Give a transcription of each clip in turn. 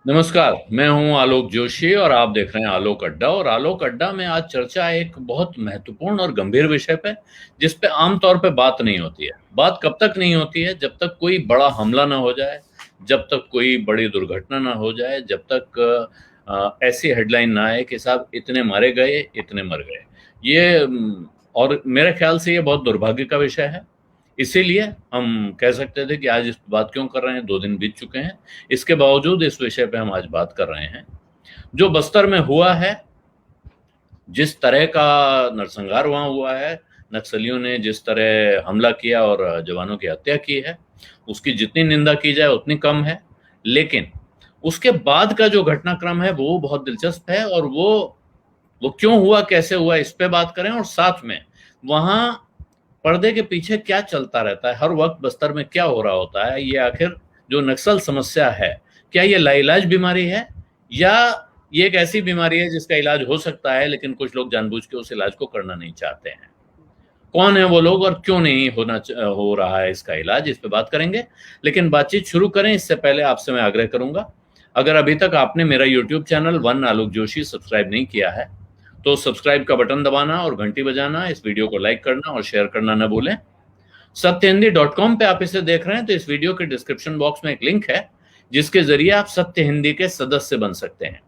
नमस्कार, मैं हूं आलोक जोशी और आप देख रहे हैं आलोक अड्डा। और आलोक अड्डा में आज चर्चा एक बहुत महत्वपूर्ण और गंभीर विषय पे, जिस पे आमतौर पे बात नहीं होती है। बात कब तक नहीं होती है? जब तक कोई बड़ा हमला ना हो जाए, जब तक कोई बड़ी दुर्घटना ना हो जाए, जब तक ऐसी हेडलाइन ना आए कि साहब इतने मारे गए, इतने मर गए। और मेरे ख्याल से ये बहुत दुर्भाग्य का विषय है। इसीलिए हम कह सकते थे कि आज इस बात क्यों कर रहे हैं, 2 दिन बीत चुके हैं। इसके बावजूद इस विषय पे हम आज बात कर रहे हैं। जो बस्तर में हुआ है, जिस तरह का नरसंहार वहां हुआ है, नक्सलियों ने जिस तरह हमला किया और जवानों की हत्या की है, उसकी जितनी निंदा की जाए उतनी कम है। लेकिन उसके बाद का जो घटनाक्रम है वो बहुत दिलचस्प है। और वो क्यों हुआ, कैसे हुआ, इस पे बात करें। और साथ में वहां पर्दे के पीछे क्या चलता रहता है, हर वक्त बस्तर में क्या हो रहा होता है, ये आखिर जो नक्सल समस्या है, क्या ये लाइलाज बीमारी है, या ये एक ऐसी बीमारी है जिसका इलाज हो सकता है लेकिन कुछ लोग जानबूझ के उस इलाज को करना नहीं चाहते हैं। कौन है वो लोग और क्यों नहीं हो रहा है इसका इलाज, इस पे बात करेंगे। लेकिन बातचीत शुरू करें इससे पहले आपसे मैं आग्रह करूंगा, अगर अभी तक आपने मेरा यूट्यूब चैनल वन आलोक जोशी सब्सक्राइब नहीं किया है, तो सब्सक्राइब का बटन दबाना और घंटी बजाना, इस वीडियो को लाइक करना और शेयर करना न भूलें। सत्यहिंदी.com पे आप इसे देख रहे हैं तो इस वीडियो के डिस्क्रिप्शन बॉक्स में एक लिंक है, जिसके जरिए आप सत्य हिंदी के सदस्य बन सकते हैं।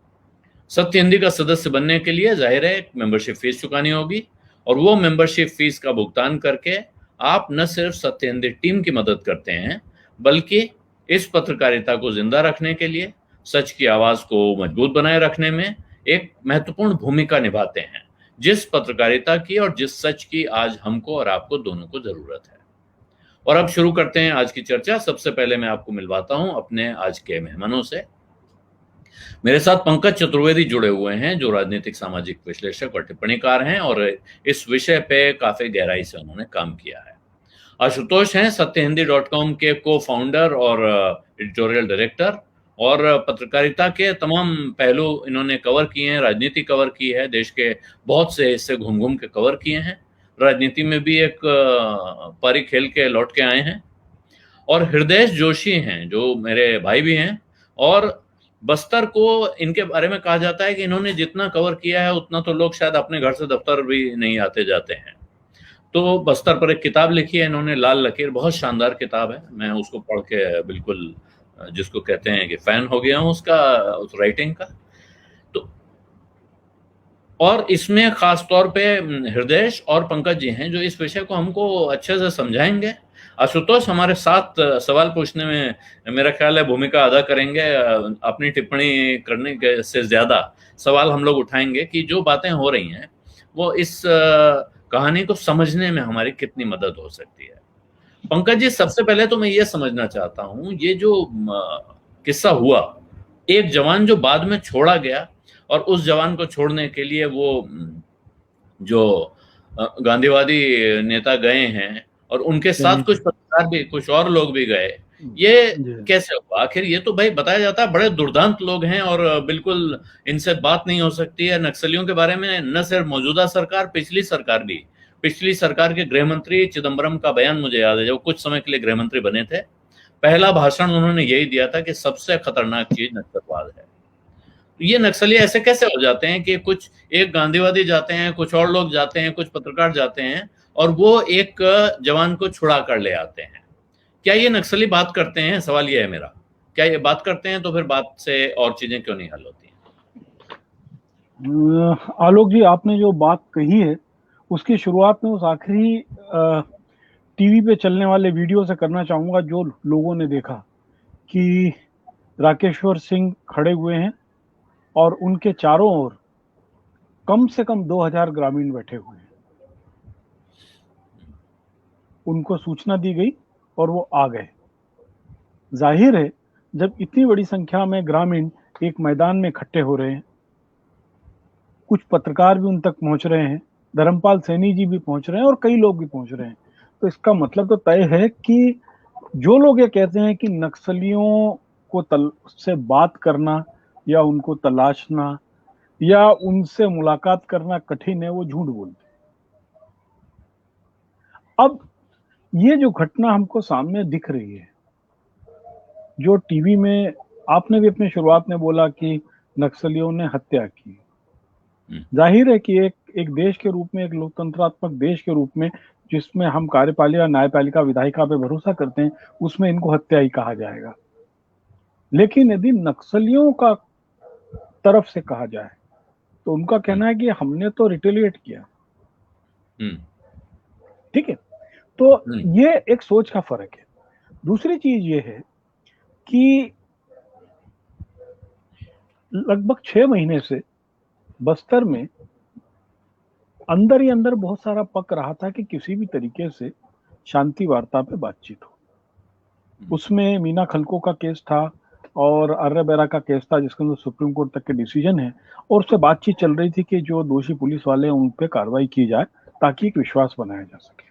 सत्य हिंदी का सदस्य बनने के लिए जाहिर है एक मेंबरशिप फीस चुकानी होगी। और वो मेंबरशिप फीस का भुगतान करके आप न सिर्फ सत्य हिंदी टीम की मदद करते हैं, बल्कि इस पत्रकारिता को जिंदा रखने के लिए, सच की आवाज को मजबूत बनाए रखने में एक महत्वपूर्ण भूमिका निभाते हैं, जिस पत्रकारिता की और जिस सच की आज हमको और आपको दोनों को जरूरत है। और अब शुरू करते हैं आज की चर्चा। सबसे पहले मैं आपको मिलवाता हूं अपने आज के मेहमानों से। मेरे साथ पंकज चतुर्वेदी जुड़े हुए हैं, जो राजनीतिक सामाजिक विश्लेषक और टिप्पणीकार हैं और इस विषय पे काफी गहराई से उन्होंने काम किया है। आशुतोष हैं सत्यहिंदी.com के को फाउंडर और एडिटोरियल डायरेक्टर, और पत्रकारिता के तमाम पहलू इन्होंने कवर किए हैं। राजनीति कवर की है, देश के बहुत से हिस्से घूम घूम के कवर किए हैं। राजनीति में भी एक पारी खेल के लौट के आए हैं। और हृदय जोशी हैं, जो मेरे भाई भी हैं। और बस्तर को इनके बारे में कहा जाता है कि इन्होंने जितना कवर किया है उतना तो लोग शायद अपने घर से दफ्तर भी नहीं आते जाते हैं। तो बस्तर पर एक किताब लिखी है इन्होंने, लाल लकीर, बहुत शानदार किताब है। मैं उसको पढ़ के बिल्कुल जिसको कहते हैं कि फैन हो गया हूँ उसका, उस राइटिंग का। तो और इसमें खास तौर पे हृदय और पंकज जी हैं, जो इस विषय को हमको अच्छे से समझाएंगे। आशुतोष हमारे साथ सवाल पूछने में मेरा ख्याल है भूमिका अदा करेंगे। अपनी टिप्पणी करने के से ज्यादा सवाल हम लोग उठाएंगे कि जो बातें हो रही हैं वो इस कहानी को समझने में हमारी कितनी मदद हो सकती है। पंकज जी, सबसे पहले तो मैं ये समझना चाहता हूँ, ये जो किस्सा हुआ, एक जवान जो बाद में छोड़ा गया, और उस जवान को छोड़ने के लिए वो जो गांधीवादी नेता गए हैं, और उनके साथ सैनी कुछ जी। पत्रकार भी, कुछ और लोग भी गए। ये जी। कैसे हुआ आखिर? ये तो भाई बताया जाता है बड़े दुर्दांत लोग हैं और बिल्कुल इनसे बात नहीं हो सकती है। नक्सलियों के बारे में न सिर्फ मौजूदा सरकार, पिछली सरकार भी, पिछली सरकार के गृह मंत्री चिदम्बरम का बयान मुझे याद है, जो कुछ समय के लिए गृह मंत्री बने थे। पहला भाषण उन्होंने यही दिया था कि सबसे खतरनाक चीज नक्सलवाद है। ये नक्सली ऐसे कैसे हो जाते हैं कि कुछ एक गांधीवादी जाते हैं, कुछ और लोग जाते हैं, कुछ पत्रकार जाते हैं, और वो एक जवान को छुड़ा कर ले आते हैं? क्या ये नक्सली बात करते हैं? सवाल ये है मेरा। क्या ये बात करते हैं? तो फिर बात से और चीजें क्यों नहीं हल होती हैं? आलोक जी, आपने जो बात कही है उसकी शुरुआत में उस आखिरी टीवी पे चलने वाले वीडियो से करना चाहूंगा, जो लोगों ने देखा कि राकेश्वर सिंह खड़े हुए हैं और उनके चारों ओर कम से कम 2000 ग्रामीण बैठे हुए हैं। उनको सूचना दी गई और वो आ गए। जाहिर है, जब इतनी बड़ी संख्या में ग्रामीण एक मैदान में इकट्ठे हो रहे हैं, कुछ पत्रकार भी उन तक पहुंच रहे हैं, धर्मपाल सैनी जी भी पहुंच रहे हैं और कई लोग भी पहुंच रहे हैं, तो इसका मतलब तो तय है कि जो लोग ये कहते हैं कि नक्सलियों को से बात करना या उनको तलाशना या उनसे मुलाकात करना कठिन है, वो झूठ बोलते हैं। अब ये जो घटना हमको सामने दिख रही है, जो टीवी में आपने भी अपनी शुरुआत में बोला कि नक्सलियों ने हत्या की। जाहिर है कि एक देश के रूप में, एक लोकतंत्रात्मक देश के रूप में, जिसमें हम कार्यपालिका, न्यायपालिका, विधायिका पे भरोसा करते हैं, उसमें इनको हत्या ही कहा जाएगा। लेकिन यदि नक्सलियों का तरफ से कहा जाए तो उनका कहना है कि हमने तो रिटेलिएट किया। ठीक है, तो ये एक सोच का फर्क है। दूसरी चीज ये है कि लगभग 6 महीने से बस्तर में अंदर ही अंदर बहुत सारा पक रहा था कि किसी भी तरीके से शांति वार्ता पे बातचीत हो। उसमें मीना खलको का केस था और अर्रे बेरा का केस था, जिसके अंदर सुप्रीम कोर्ट तक के डिसीजन है, और उससे बातचीत चल रही थी कि जो दोषी पुलिस वाले हैं उन पे कार्रवाई की जाए ताकि एक विश्वास बनाया जा सके।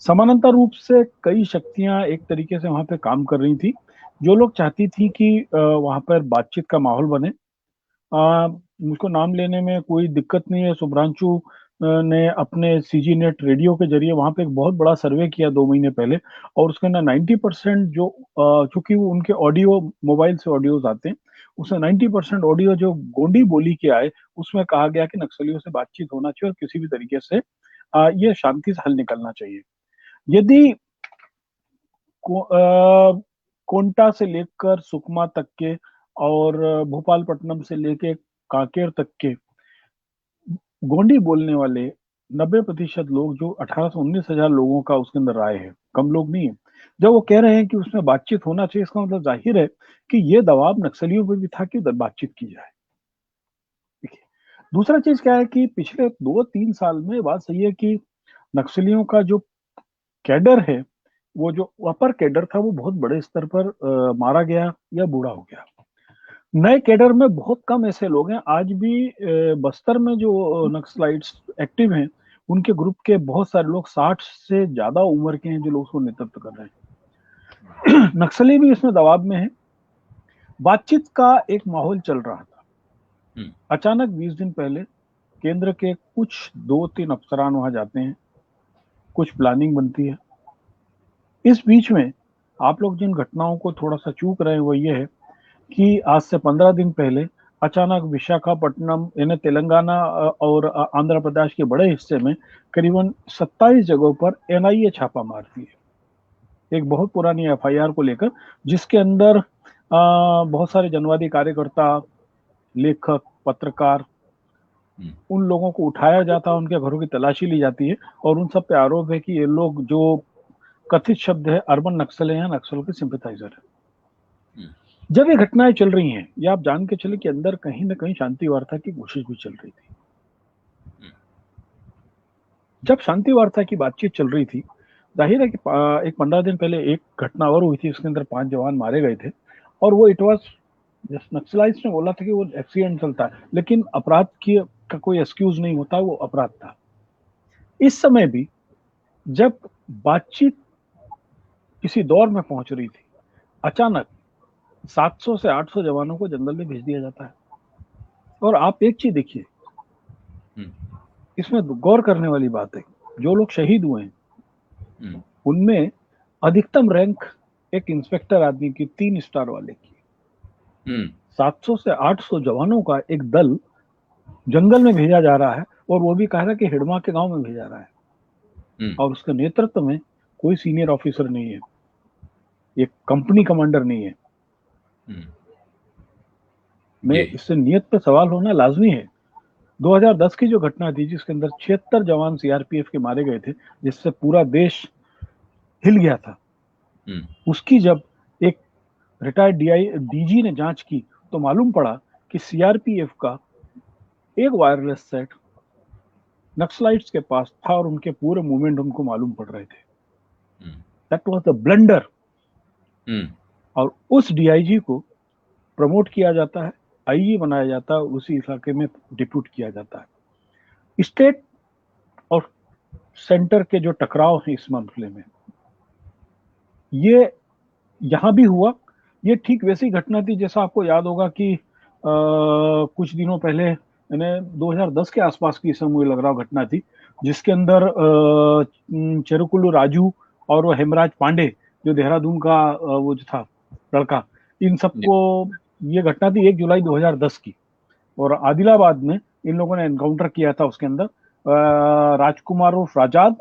समानांतर रूप से कई शक्तियां एक तरीके से वहां पे काम कर रही थी। जो लोग चाहती थी कि वहां पर बातचीत का माहौल बने, मुझको नाम लेने में कोई दिक्कत नहीं है। शुभ्रांशु ने अपने सीजी नेट रेडियो के जरिए वहां पे एक बहुत बड़ा सर्वे किया 2 महीने पहले, और उसके अंदर 90% जो चूंकि वो उनके ऑडियो, मोबाइल से ऑडियोज आते हैं, उसमें 90% ऑडियो जो गोंडी बोली के आए, उसमें कहा गया कि नक्सलियों से बातचीत होना चाहिए और किसी भी तरीके से ये शांति से हल निकलना चाहिए। यदि कोंटा से लेकर सुकमा तक के और भोपालपट्टनम से लेके कांकेर तक के गोंडी बोलने वाले 90% लोग, जो 18 से 19 हजार लोगों का उसके अंदर राय है, कम लोग नहीं है, जब वो कह रहे हैं कि उसमें बातचीत होना चाहिए, इसका मतलब जाहिर है कि ये दबाव नक्सलियों पर भी था कि उधर बातचीत की जाए। देखिए, दूसरा चीज क्या है कि पिछले 2-3 साल में बात सही है कि नक्सलियों का जो कैडर है, वो जो अपर कैडर था, वो बहुत बड़े स्तर पर मारा गया या बूढ़ा हो गया। नए कैडर में बहुत कम ऐसे लोग हैं आज भी। बस्तर में जो नक्सलाइट्स एक्टिव हैं, उनके ग्रुप के बहुत सारे लोग 60 से ज्यादा उम्र के हैं, जो लोग उसको नेतृत्व कर रहे हैं। नक्सली भी इसमें दबाव में है। बातचीत का एक माहौल चल रहा था। अचानक 20 दिन पहले केंद्र के कुछ 2-3 अफसरान वहां जाते हैं, कुछ प्लानिंग बनती है। इस बीच में आप लोग जिन घटनाओं को थोड़ा सा चूक रहे हैं वो ये है कि आज से 15 दिन पहले अचानक विशाखापट्टनम, यानी तेलंगाना और आंध्र प्रदेश के बड़े हिस्से में करीबन 27 जगहों पर एनआईए छापा मारती है, एक बहुत पुरानी एफआईआर को लेकर, जिसके अंदर बहुत सारे जनवादी कार्यकर्ता, लेखक, पत्रकार, उन लोगों को उठाया जाता है, उनके घरों की तलाशी ली जाती है, और उन सब पे आरोप है कि ये लोग, जो कथित शब्द है अर्बन नक्सल है, नक्सल के सिंपैथाइजर है। जब ये घटनाएं चल रही हैं, या आप जान के चले कि अंदर कहीं ना कहीं शांति वार्ता की कोशिश भी चल रही थी। जब शांति वार्ता की बातचीत चल रही थी, जाहिर है कि एक 15 दिन पहले एक घटना और हुई थी, इसके अंदर 5 जवान मारे गए थे, और वो इट वॉज, नक्सलाइट्स ने बोला था कि वो एक्सीडेंटल था, लेकिन अपराध की का कोई एक्सक्यूज नहीं होता, वो अपराध था। इस समय भी जब बातचीत किसी दौर में पहुंच रही थी, अचानक 700 से 800 जवानों को जंगल में भेज दिया जाता है। और आप एक चीज देखिए, इसमें गौर करने वाली बात है, जो लोग शहीद हुए हैं उनमें अधिकतम रैंक एक इंस्पेक्टर आदमी की, 3 स्टार वाले की। 700 से 800 जवानों का एक दल जंगल में भेजा जा रहा है, और वो भी कह रहा है कि हिडमा के गांव में भेजा रहा है, और उसके नेतृत्व में कोई सीनियर ऑफिसर नहीं है, एक कंपनी कमांडर नहीं है। मैं इससे नियत पे सवाल होना लाजमी है। 2010 की जो घटना थी, जिसके अंदर 76 जवान सीआरपीएफ के मारे गए थे, जिससे पूरा देश हिल गया था, उसकी जब एक रिटायर्ड डीजी ने जांच की, तो मालूम पड़ा कि सीआरपीएफ का एक वायरलेस सेट नक्सलाइट्स के पास था, और उनके पूरे मूवमेंट उनको मालूम पड़ रहे थे। That was the blunder. और उस डीआईजी को प्रमोट किया जाता है, आईजी बनाया जाता है, उसी इलाके में डिप्यूट किया जाता है। स्टेट और सेंटर के जो टकराव है इस मामले में, ये यहां भी हुआ। ये ठीक वैसी घटना थी, जैसा आपको याद होगा कि कुछ दिनों पहले, यानी 2010 के आसपास की मुझे लग रहा घटना थी, जिसके अंदर चेरुकुल्लू राजू और वो हेमराज पांडे, जो देहरादून का वो जो था लड़का, इन सबको, ये घटना थी 1 जुलाई 2010 की, और आदिलाबाद में इन लोगों ने एनकाउंटर किया था। उसके अंदर राजकुमार उर्फ राजाद,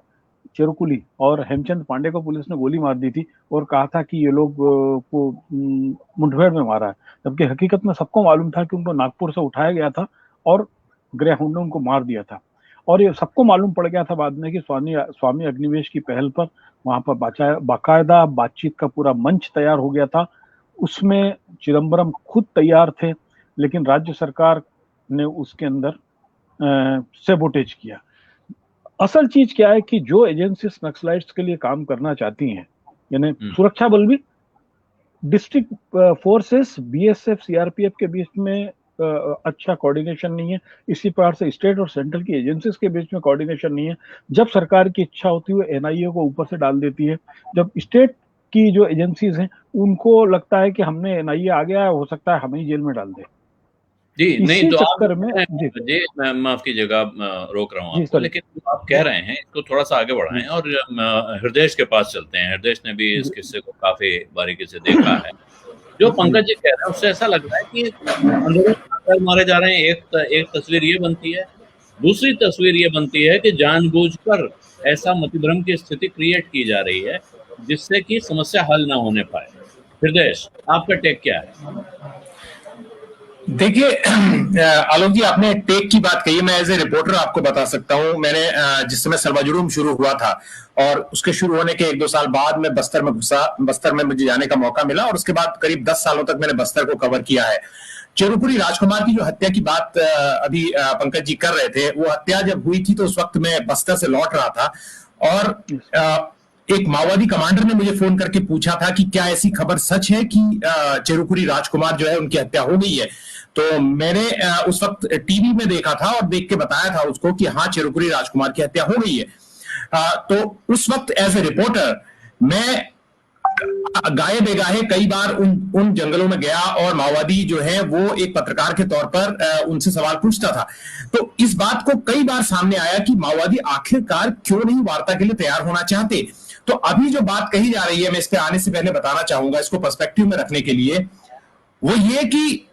चेरुकुली और हेमचंद पांडे को पुलिस ने गोली मार दी थी और कहा था कि ये लोग को मुठभेड़ में मारा है, जबकि हकीकत में सबको मालूम था कि उनको नागपुर से उठाया गया था और ग्रे हाउंड ने उनको मार दिया था। और ये सबको मालूम पड़ गया था बाद में कि स्वामी अग्निवेश की पहल पर वहां पर बाकायदा बातचीत का पूरा मंच तैयार हो गया था। उसमें चिदम्बरम खुद तैयार थे, लेकिन राज्य सरकार ने उसके अंदर सेबोटेज किया। असल चीज क्या है कि जो एजेंसीज नक्सलाइट्स के लिए काम करना चाहती हैं, यानी सुरक्षा बल भी, डिस्ट्रिक्ट फोर्सेस, बीएसएफ, सीआरपीएफ के बीच में अच्छा कोऑर्डिनेशन नहीं है। इसी प्रकार से स्टेट और सेंट्रल की एजेंसीज के बीच में कोऑर्डिनेशन नहीं है। जब सरकार की इच्छा होती है वो एनआईए को ऊपर से डाल देती है। जब स्टेट की जो एजेंसीज हैं उनको लगता है कि हमने एनआईए आ गया है, हो सकता है हमें ही जेल में डाल दे। जी नहीं, तो आप में जी मैं माफ कीजिएगा, रोक रहा हूँ आपको, लेकिन आप कह रहे हैं इसको थोड़ा सा आगे बढ़ाएं और हृदय के पास चलते हैं। हृदय ने भी इस किस्से को काफी बारीकी से देखा है। जो पंकज जी कह रहे हैं उससे ऐसा लग रहा है कि अंदर मारे जा रहे हैं। एक तस्वीर ये बनती है, दूसरी तस्वीर ये बनती है कि जानबूझकर ऐसा मतभ्रम की स्थिति क्रिएट की जा रही है जिससे कि समस्या हल ना होने पाए। हृदय, आपका टेक क्या है? देखिए आलोक जी, आपने टेक की बात कही है। मैं एज ए रिपोर्टर आपको बता सकता हूं, मैंने जिस समय सलवाजुर्म शुरू हुआ था और उसके शुरू होने के 1-2 साल बाद मैं बस्तर में घुसा, बस्तर में मुझे जाने का मौका मिला और उसके बाद करीब 10 सालों तक मैंने बस्तर को कवर किया है। चेरुपुरी राजकुमार की जो हत्या की बात अभी पंकज जी कर रहे थे, वो हत्या जब हुई थी तो उस वक्त मैं बस्तर से लौट रहा था और एक माओवादी कमांडर ने मुझे फोन करके पूछा था कि क्या ऐसी खबर सच है कि चेरुपुरी राजकुमार जो है उनकी हत्या हो गई है। तो मैंने उस वक्त टीवी में देखा था और देख के बताया था उसको कि हाँ, चेरुपुरी राजकुमार की हत्या हो गई है। तो उस वक्त एज ए रिपोर्टर मैं गाये बेगाहे कई बार उन जंगलों में गया और माओवादी जो है वो एक पत्रकार के तौर पर उनसे सवाल पूछता था। तो इस बात को कई बार सामने आया कि माओवादी आखिरकार क्यों नहीं वार्ता के लिए तैयार होना चाहते। तो अभी जो बात कही जा रही है, मैं इस पे आने से पहले बताना चाहूंगा, इसको पर्सपेक्टिव में रखने के लिए, वो ये कि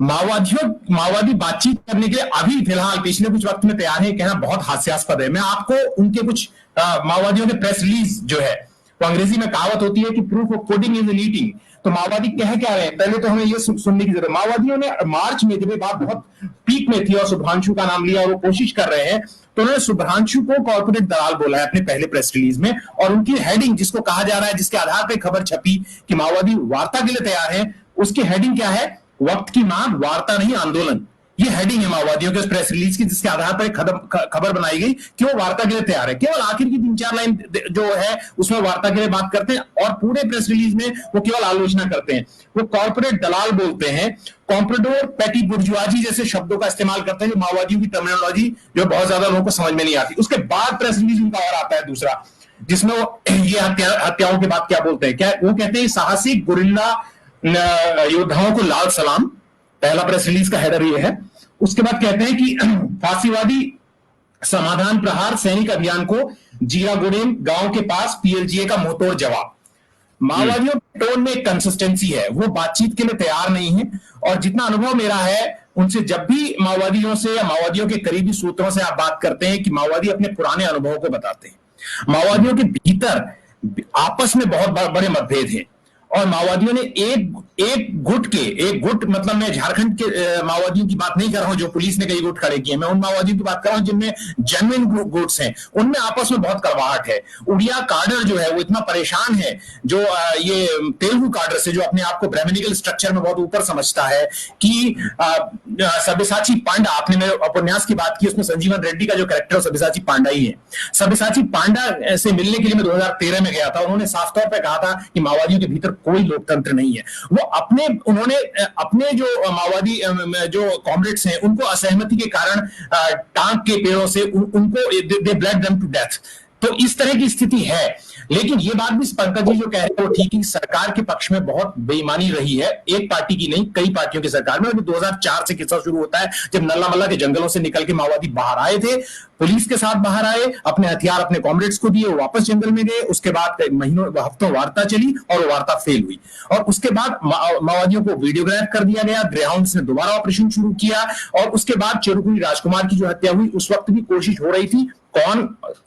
माओवादी बातचीत करने के लिए अभी फिलहाल पिछले कुछ वक्त में तैयार है, कहना बहुत हास्यास्पद है। मैं आपको उनके कुछ माओवादियों के प्रेस रिलीज जो है, तो अंग्रेजी में कहावत होती है कि proof of coding is in eating. तो माओवादी कह क्या रहे हैं, पहले तो हमें ये सुनने की जरूरत। माओवादियों ने मार्च में, जब ये बात बहुत पीक में थी और शुभ्रांशु का नाम लिया और वो कोशिश कर रहे हैं, तो उन्होंने शुभ्रांशु को कॉर्पोरेट दलाल बोला है अपने पहले प्रेस रिलीज में। और उनकी हेडिंग, जिसको कहा जा रहा है, जिसके आधार पर खबर छपी कि माओवादी वार्ता के लिए तैयार है, उसकी हेडिंग क्या है? वक्त की मांग, वार्ता नहीं आंदोलन। ये हेडिंग है माओवादियों के प्रेस रिलीज की, जिसके आधार पर खबर बनाई गई कि वो वार्ता के लिए तैयार है। केवल आखिर की 3-4 लाइन जो है उसमें वार्ता के लिए बात करते हैं और पूरे प्रेस रिलीज में वो केवल आलोचना करते हैं। वो कॉर्पोरेट दलाल बोलते हैं, कॉम्प्रेडोर, पेटी बुर्जुआजी जैसे शब्दों का इस्तेमाल करते हैं, जो माओवादियों की टर्मिनोलॉजी जो बहुत ज्यादा लोगों को समझ में नहीं आती। उसके बाद प्रेस रिलीज उनका और आता है दूसरा, जिसमें वो ये हत्याओं के बाद क्या बोलते हैं, क्या वो कहते हैं, साहसिक गुरिल्ला योद्धाओं को लाल सलाम। पहला प्रेस रिलीज का हेडर ये है। उसके बाद कहते हैं कि फांसीवादी समाधान प्रहार सैनिक अभियान को जीरागुड़ेम गांव के पास पीएलजीए का मुंहतोड़ जवाब। माओवादियों के टोन में एक कंसिस्टेंसी है, वो बातचीत के लिए तैयार नहीं है। और जितना अनुभव मेरा है उनसे, जब भी माओवादियों से या माओवादियों के करीबी सूत्रों से आप बात करते हैं, कि माओवादी अपने पुराने अनुभवों को बताते हैं। माओवादियों के भीतर आपस में बहुत बड़े मतभेद हैं और माओवादियों ने एक गुट मतलब मैं झारखंड के माओवादियों की बात नहीं कर रहा हूं जो पुलिस ने कई गुट खड़े किए, मैं उन माओवादियों की बात कर रहा हूं जिनमें जेन्युइन गुट्स हैं, उनमें आपस में बहुत कड़वाहट है। उड़िया काडर जो है वो इतना परेशान है, जो ये तेलुगु काडर से, जो अपने आप को ब्राह्मणिकल स्ट्रक्चर में बहुत ऊपर समझता है, कि सब्यसाची पांडा, आपने मेरे उपन्यास की बात की, उसमें संजीवन रेड्डी का जो कैरेक्टर सब्यसाची पांडा ही है। सब्यसाची पांडा से मिलने के लिए मैं 2013 में गया था। उन्होंने साफ तौर पर कहा था कि माओवादियों के भीतर कोई लोकतंत्र नहीं है। वो उन्होंने अपने जो माओवादी जो कॉमरेड्स हैं उनको असहमति के कारण टांग के पेड़ों से उनको दे ब्लेड देम टू डेथ। तो इस तरह की स्थिति है। लेकिन ये बात भी पंकज जी जो कह रहे हैं वो ठीक है, सरकार के पक्ष में बहुत बेईमानी रही है, एक पार्टी की नहीं कई पार्टियों की सरकार में। 2004 से किस्सा शुरू होता है जब नल्ला मल्ला के जंगलों से निकल के माओवादी बाहर आए थे, पुलिस के साथ बाहर आए, अपने हथियार अपने कॉमरेड्स को दिए, वापस जंगल में गए। उसके बाद महीनों हफ्तों वार्ता चली और वो वार्ता फेल हुई, और उसके बाद माओवादियों को वीडियोग्राफ कर दिया गया, ग्रेहाउंड्स ने दोबारा ऑपरेशन शुरू किया, और उसके बाद चिरुकुनी राजकुमार की जो हत्या हुई उस वक्त भी कोशिश हो रही थी। कौन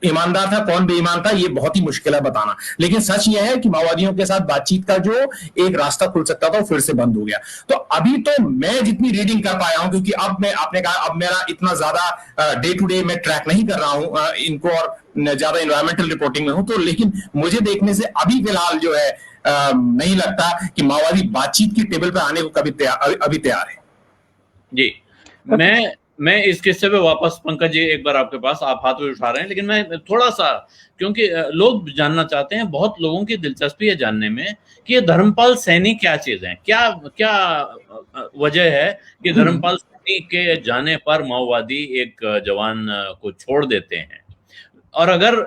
ईमानदार था कौन बेईमान था ये बहुत ही मुश्किल है बताना, लेकिन सच यह है कि माओवादियों के साथ बातचीत का जो एक रास्ता खुल सकता था वो फिर से बंद हो गया। तो अभी तो मैं जितनी रीडिंग कर पाया हूं, क्योंकि अब मैं आपने कहा अब मेरा इतना ज्यादा डे टू डे मैं ट्रैक नहीं कर रहा हूं इनको, और ज्यादा एनवायरमेंटल रिपोर्टिंग में हूं, तो लेकिन मुझे देखने से अभी फिलहाल जो है नहीं लगता कि माओवादी बातचीत की टेबल पर आने को कभी अभी तैयार है। जी, मैं इस किस्से पे वापस पंकज जी एक बार आपके पास, आप हाथ में उठा रहे हैं, लेकिन मैं थोड़ा सा, क्योंकि लोग जानना चाहते हैं, बहुत लोगों की दिलचस्पी है जानने में कि ये धर्मपाल सैनी क्या चीज है, क्या क्या वजह है कि धर्मपाल सैनी के जाने पर माओवादी एक जवान को छोड़ देते हैं, और अगर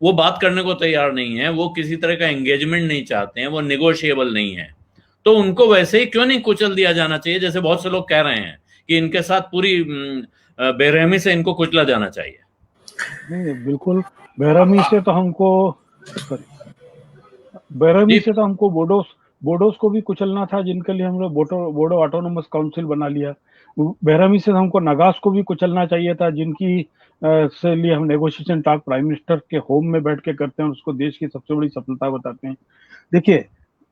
वो बात करने को तैयार नहीं है, वो किसी तरह का एंगेजमेंट नहीं चाहते हैं, वो नेगोशिएबल नहीं है, तो उनको वैसे ही क्यों नहीं कुचल दिया जाना चाहिए, जैसे बहुत से लोग कह रहे हैं कि इनके साथ पूरी बेरहमी से इनको कुचला जाना चाहिए। नहीं, बिल्कुल बेरहमी से तो हमको बोडोस को भी कुचलना था, जिनके लिए हमने बोडो ऑटोनोमस काउंसिल बना लिया। बेरहमी से हमको नगास को भी कुचलना चाहिए था, जिनकी से लिए हम नेगोशिएशन टॉक प्राइम मिनिस्टर के होम में बैठ के करते हैं और उसको देश की सबसे बड़ी सफलता बताते हैं। देखिए,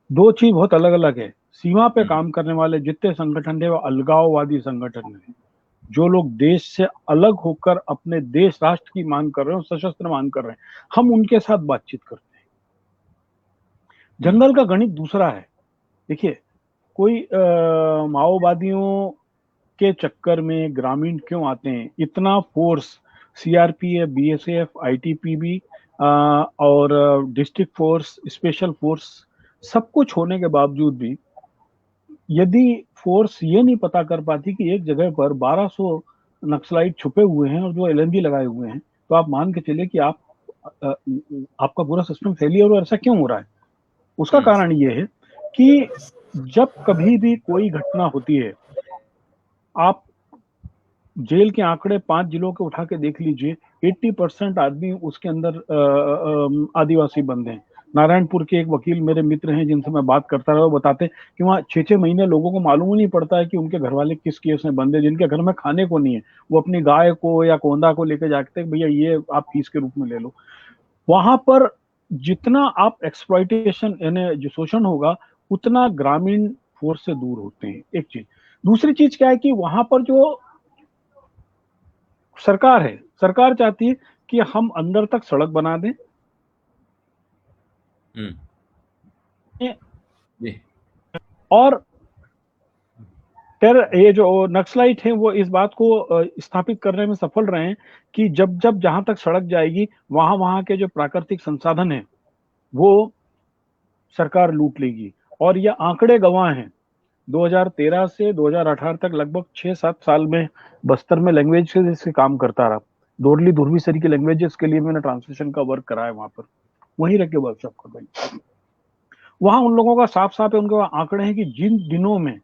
दो चीज बहुत अलग अलग है। सीमा पे काम करने वाले जितने संगठन है वो अलगाववादी संगठन है। जो लोग देश से अलग होकर अपने देश राष्ट्र की मांग कर रहे हैं, सशस्त्र मांग कर रहे हैं, हम उनके साथ बातचीत करते हैं। जंगल का गणित दूसरा है। देखिए, कोई माओवादियों के चक्कर में ग्रामीण क्यों आते हैं? इतना फोर्स सीआरपीएफ, बीएसएफ, आईटीबीपी और डिस्ट्रिक्ट फोर्स, स्पेशल फोर्स, सब कुछ होने के बावजूद भी यदि फोर्स ये नहीं पता कर पाती कि एक जगह पर 1200 नक्सलाइट छुपे हुए हैं और जो एलएमजी लगाए हुए हैं, तो आप मान के चलिए कि आपका पूरा सिस्टम फेलियर, और ऐसा क्यों हो रहा है? उसका कारण ये है कि जब कभी भी कोई घटना होती है, आप जेल के आंकड़े 5 जिलों के उठा के देख लीजिए, 80% आदमी उसके अंदर आदिवासी बंदे हैं। नारायणपुर के एक वकील मेरे मित्र हैं जिनसे मैं बात करता रहा, वो बताते कि वहाँ 6-6 महीने लोगों को मालूम ही नहीं पड़ता है कि उनके घर वाले किस केस में बंदे, जिनके घर में खाने को नहीं है, वो अपनी गाय को या कोंदा को लेके जाते भैया ये आप फीस के रूप में ले लो। वहां पर जितना आप एक्सप्लॉइटेशन यानी जो शोषण होगा, उतना ग्रामीण फोर्स से दूर होते हैं, एक चीज। दूसरी चीज क्या है कि वहां पर जो सरकार है, सरकार चाहती है कि हम अंदर तक सड़क बना दें, और ये जो नक्सलाइट हैं वो इस बात को स्थापित करने में सफल रहे हैं कि जब जब जहां तक सड़क जाएगी वहां वहां के जो प्राकृतिक संसाधन हैं वो सरकार लूट लेगी। और ये आंकड़े गवाह हैं, 2013 से 2018 तक लगभग 6-7 साल में बस्तर में लैंग्वेज से काम करता रहा। दोरली धुरवीसरी की लैंग्वेजेस के लिए मैंने ट्रांसलेशन का वर्क कराया वहां पर, वहीं रह के वर्कशॉप कर रही। वहां उन लोगों का साफ साफ है, उनके आंकड़े हैं कि जिन दिनों में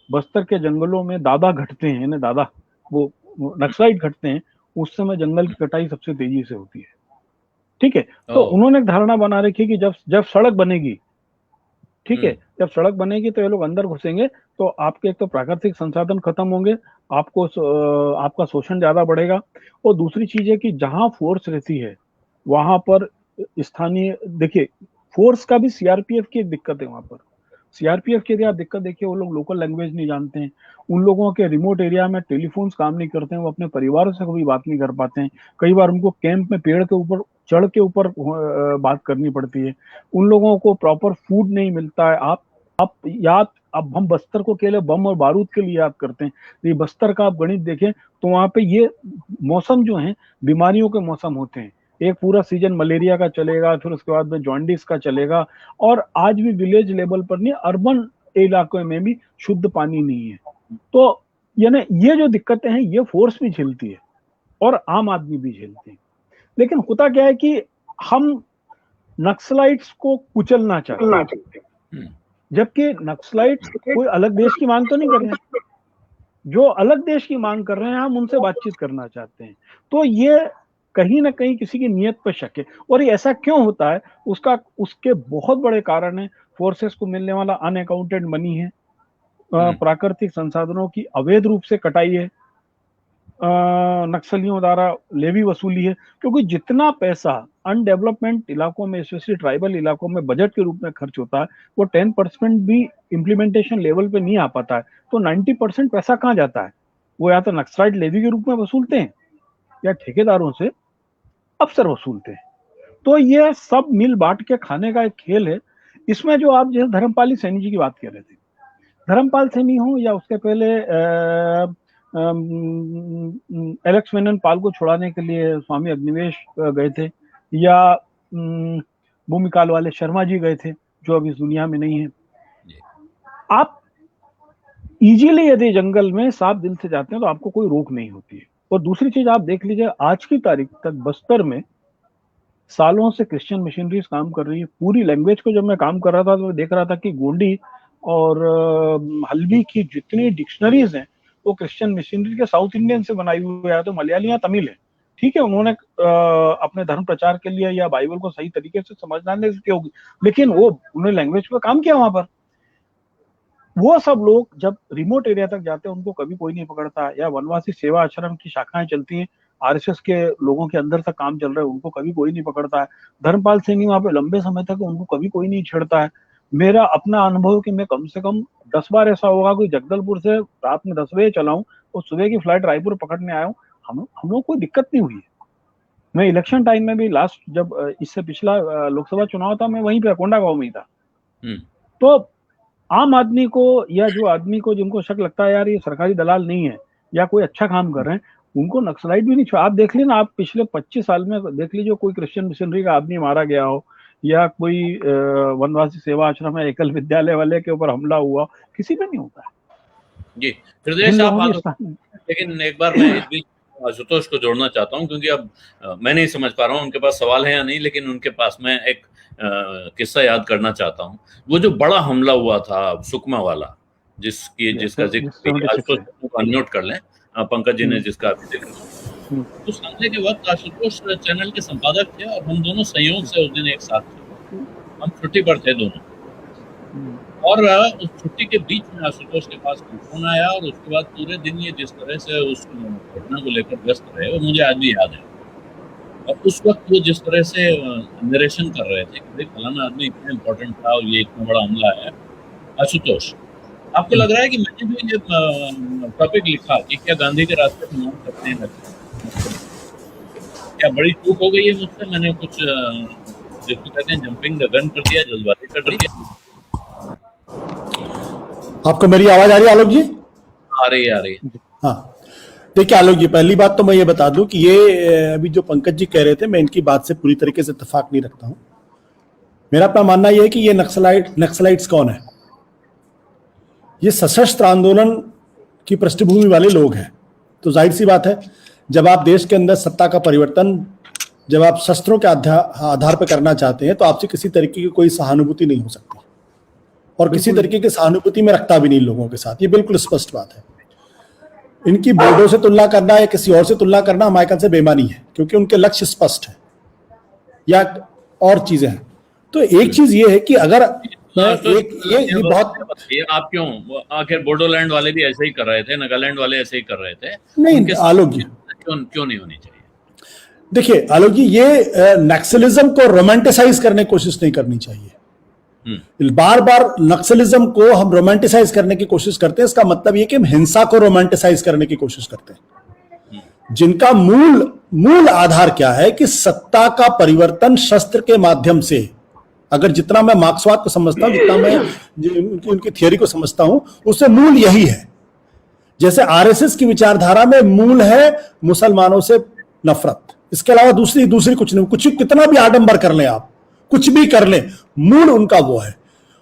बस्तर के जंगलों में दादा घटते हैं ना, दादा वो नक्सलाइट घटते हैं, उस समय जंगल की कटाई सबसे तेजी से होती है। ठीक है, तो उन्होंने एक धारणा बना रखी कि जब सड़क बनेगी, ठीक है, जब सड़क बनेगी तो ये लोग अंदर घुसेंगे, तो आपके एक तो प्राकृतिक संसाधन खत्म होंगे, आपका शोषण ज्यादा बढ़ेगा। और दूसरी चीज है कि जहां फोर्स रहती है वहां पर स्थानीय, देखिए फोर्स का भी सीआरपीएफ की एक दिक्कत है। वहां पर सीआरपीएफ की यदि आप दिक्कत देखिए, वो लोग लोकल लैंग्वेज नहीं जानते हैं, उन लोगों के रिमोट एरिया में टेलीफोन्स काम नहीं करते हैं, वो अपने परिवारों से कभी बात नहीं कर पाते हैं, कई बार उनको कैंप में पेड़ के ऊपर चढ़ के ऊपर बात करनी पड़ती है, उन लोगों को प्रॉपर फूड नहीं मिलता है। अब हम बस्तर को केवल बम और बारूद के लिए याद करते हैं, ये बस्तर का आप गणित देखें तो वहां पे ये मौसम जो है बीमारियों के मौसम होते हैं। एक पूरा सीजन मलेरिया का चलेगा, फिर उसके बाद में जॉन्डिस का चलेगा, और आज भी विलेज लेवल पर नहीं, अर्बन इलाकों में भी शुद्ध पानी नहीं है। तो यानी ये जो दिक्कतें हैं ये फोर्स भी झेलती है और आम आदमी भी झेलते हैं। लेकिन होता क्या है कि हम नक्सलाइट्स को कुचलना चाहते हैं, जबकि नक्सलाइट्स कोई अलग देश की मांग तो नहीं कर रहे हैं। जो अलग देश की मांग कर रहे हैं हम उनसे बातचीत करना चाहते हैं। तो ये कहीं ना कहीं किसी की नीयत पर शक है। और ये ऐसा क्यों होता है, उसके बहुत बड़े कारण है। फोर्सेस को मिलने वाला अनअकाउंटेड मनी है, प्राकृतिक संसाधनों की अवैध रूप से कटाई है, नक्सलियों द्वारा लेवी वसूली है। क्योंकि जितना पैसा अनडेवलपमेंट इलाकों में, स्पेशली ट्राइबल इलाकों में बजट के रूप में खर्च होता है, वो 10% भी इम्प्लीमेंटेशन लेवल पे नहीं आ पाता है। तो 90% पैसा कहाँ जाता है? वो या तो नक्सलाइट लेवी के रूप में वसूलते हैं या ठेकेदारों से अफसर वसूलते हैं। तो ये सब मिल बांट के खाने का एक खेल है। इसमें जो आप जैसे धर्मपाल सैनी जी की बात कर रहे थे, धर्मपाल सैनी हो या उसके पहले एलेक्स मेनन पाल को छुड़ाने के लिए स्वामी अग्निवेश गए थे, या भूमिकाल वाले शर्मा जी गए थे जो अब इस दुनिया में नहीं है। आप इजीली यदि जंगल में साफ दिल से जाते हैं तो आपको कोई रोक नहीं होती है। और दूसरी चीज आप देख लीजिए, आज की तारीख तक बस्तर में सालों से क्रिश्चियन मिशनरीज काम कर रही है। पूरी लैंग्वेज को जब मैं काम कर रहा था तो मैं देख रहा था कि गोंडी और हल्बी की जितनी डिक्शनरीज हैं वो क्रिश्चियन मिशनरी के साउथ इंडियन से बनाई हुई है। तो मलयाली या तमिल है, ठीक है, उन्होंने अपने धर्म प्रचार के लिए या बाइबल को सही तरीके से समझने की होगी, लेकिन वो उन्होंने लैंग्वेज पे काम किया वहां पर। वो सब लोग जब रिमोट एरिया तक जाते हैं उनको कभी कोई नहीं पकड़ता। या वनवासी सेवा आश्रम की शाखाएं चलती हैं, आरएसएस के लोगों के अंदर तक काम चल रहा है, उनको कभी कोई नहीं पकड़ता है। धर्मपाल सैनी वहां पे लंबे समय तक, उनको कभी कोई नहीं छेड़ता है। मेरा अपना अनुभव कि मैं कम से कम 10 बार ऐसा होगा कि जगदलपुर से रात में 10 बजे चलाऊं और सुबह की फ्लाइट रायपुर पकड़ने आया हूँ, हम लोग कोई दिक्कत नहीं हुई है। मैं इलेक्शन टाइम में भी लास्ट जब इससे पिछला लोकसभा चुनाव था, मैं वहीं पे अकोंडा गांव में ही था। तो आम आदमी को या जो आदमी को जिनको शक लगता है यार ये सरकारी दलाल नहीं है या कोई अच्छा काम कर रहे हैं, उनको नक्सलाइट भी नहीं छुआ। आप देख लीजिए ना, आप पिछले 25 साल में देख लीजिए कोई क्रिश्चियन मिशनरी का आदमी मारा गया हो या कोई वनवासी सेवा आश्रम है एकल विद्यालय वाले के ऊपर हमला हुआ, किसी पे नहीं होता है जी। हृदय आप, लेकिन एक बार मैं इस बीच आशुतोष को जोड़ना चाहता हूं, क्योंकि अब मैं नहीं समझ पा रहा हूं उनके पास सवाल है या नहीं, लेकिन उनके पास मैं एक किस्सा याद करना चाहता हूं। वो जो बड़ा हमला हुआ था सुकमा वाला, जिसका जिक्र अनम्यूट कर लें, पंकज जी ने जिसका जिक्र, उस हमले के वक्त आशुतोष चैनल के संपादक थे और हम दोनों संयोग से उस दिन एक साथ थे। हम छुट्टी पर थे दोनों, और उस छुट्टी के बीच में आशुतोष के पास फोन आया और उसके बाद पूरे दिन ये जिस तरह से उस घटना को लेकर व्यस्त रहे वो मुझे आज भी याद है। और उस वक्त वो जिस तरह से नरेशन कर रहे थे कि फलाना आदमी इतना इम्पोर्टेंट था और ये इतना बड़ा हमला है। आशुतोष, आपको लग रहा है कि मैंने भी ये टॉपिक लिखा कि क्या गांधी के रास्ते पर मान सकते हैं, क्या बड़ी चूक हो गई है मुझसे? मैंने कुछ जिसको कहते हैं जंपिंग द गन कर दिया, जल्दबाजी कर दिया। आपको मेरी आवाज आ रही है आलोक जी? आ रही है। हाँ, देखिए आलोक जी, पहली बात तो मैं ये बता दूं कि ये अभी जो पंकज जी कह रहे थे, मैं इनकी बात से पूरी तरीके से इत्तेफाक नहीं रखता हूं। मेरा अपना मानना यह है कि ये नक्सलाइट्स कौन है? ये सशस्त्र आंदोलन की पृष्ठभूमि वाले लोग हैं। तो जाहिर सी बात है, जब आप देश के अंदर सत्ता का परिवर्तन, जब आप शस्त्रों के आधार पर करना चाहते हैं, तो आपसे किसी तरीके की कोई सहानुभूति नहीं हो सकती, और किसी तरीके की सहानुभूति में रखता भी नहीं लोगों के साथ। ये बिल्कुल स्पष्ट बात है। इनकी बोर्डों से तुलना करना या किसी और से तुलना करना हमारे ख्याल से बेईमानी है, क्योंकि उनके लक्ष्य स्पष्ट है या और चीजें हैं। तो एक चीज ये है कि अगर ये बहुत, आप क्यों, आखिर बोडोलैंड वाले भी ऐसे ही कर रहे थे, नागालैंड वाले ऐसे ही कर रहे थे, नहीं आलोक जी, क्यों नहीं होनी चाहिए? देखिए आलोक जी, ये नक्सलिज्म को रोमांटिसाइज करने की कोशिश नहीं करनी चाहिए। बार बार नक्सलिज्म को हम रोमांटिसाइज करने की कोशिश करते हैं, इसका मतलब यह कि हम हिंसा को रोमांटिसाइज करने की कोशिश करते हैं, जिनका मूल आधार क्या है कि सत्ता का परिवर्तन शस्त्र के माध्यम से। अगर जितना मैं मार्क्सवाद को समझता हूं, जितना मैं उनकी थियोरी को समझता हूं, उससे मूल यही है। जैसे आरएसएस की विचारधारा में मूल है मुसलमानों से नफरत, इसके अलावा दूसरी कुछ नहीं। कुछ कितना भी आडंबर कर लें आप, कुछ भी कर लें, मूल उनका वो है।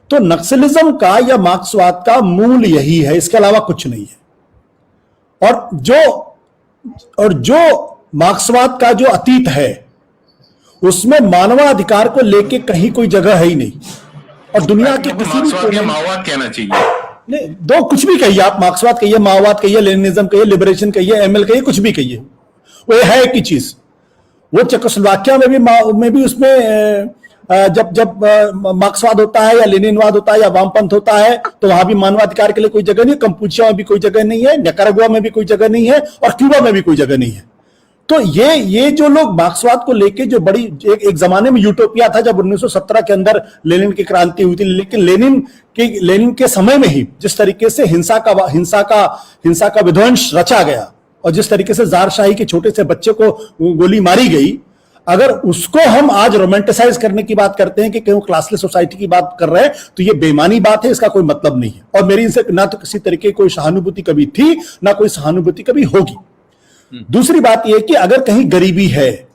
तो नक्सलिज्म का या मार्क्सवाद का मूल यही है, इसके अलावा कुछ नहीं है। और जो मार्क्सवाद का जो अतीत है उसमें मानवाधिकार को लेके कहीं कोई जगह है ही नहीं। और दुनिया के किसी भी माओवाद कहना चाहिए, नहीं, दो कुछ भी कहिए आप, मार्क्सवाद कहिए, माओवाद कहिए, लेनिनिज्म कहिए, लिबरेशन कहिए, एमएल कहिए, कुछ भी कहिए, वो है एक ही चीज। वो चेकोस्लोवाकिया में भी उसमें जब मार्क्सवाद होता है या लेनिनवाद होता है या वामपंथ होता है तो वहां भी मानवाधिकार के लिए कोई जगह नहीं है, कंपूचिया में भी कोई जगह नहीं है, निकारागुआ में भी कोई जगह नहीं है, और क्यूबा में भी कोई जगह नहीं है। तो ये जो लोग मार्क्सवाद को लेके जो बड़ी एक जमाने में यूटोपिया था जब 1917 के अंदर लेनिन की क्रांति हुई थी, लेकिन लेनिन के समय में ही जिस तरीके से हिंसा का विध्वंस रचा गया और जिस तरीके से जारशाही के छोटे से बच्चे को गोली मारी गई, अगर उसको हम आज रोमांटिसाइज करने की बात करते हैं कि क्यों क्लासलेस सोसाइटी की बात कर रहे हैं, तो ये बेईमानी बात है, इसका कोई मतलब नहीं है। और मेरी इनसे ना तो किसी तरीके की कोई सहानुभूति कभी थी ना कोई सहानुभूति कभी होगी। दूसरी बात यह कि अगर कहीं गरीबी है,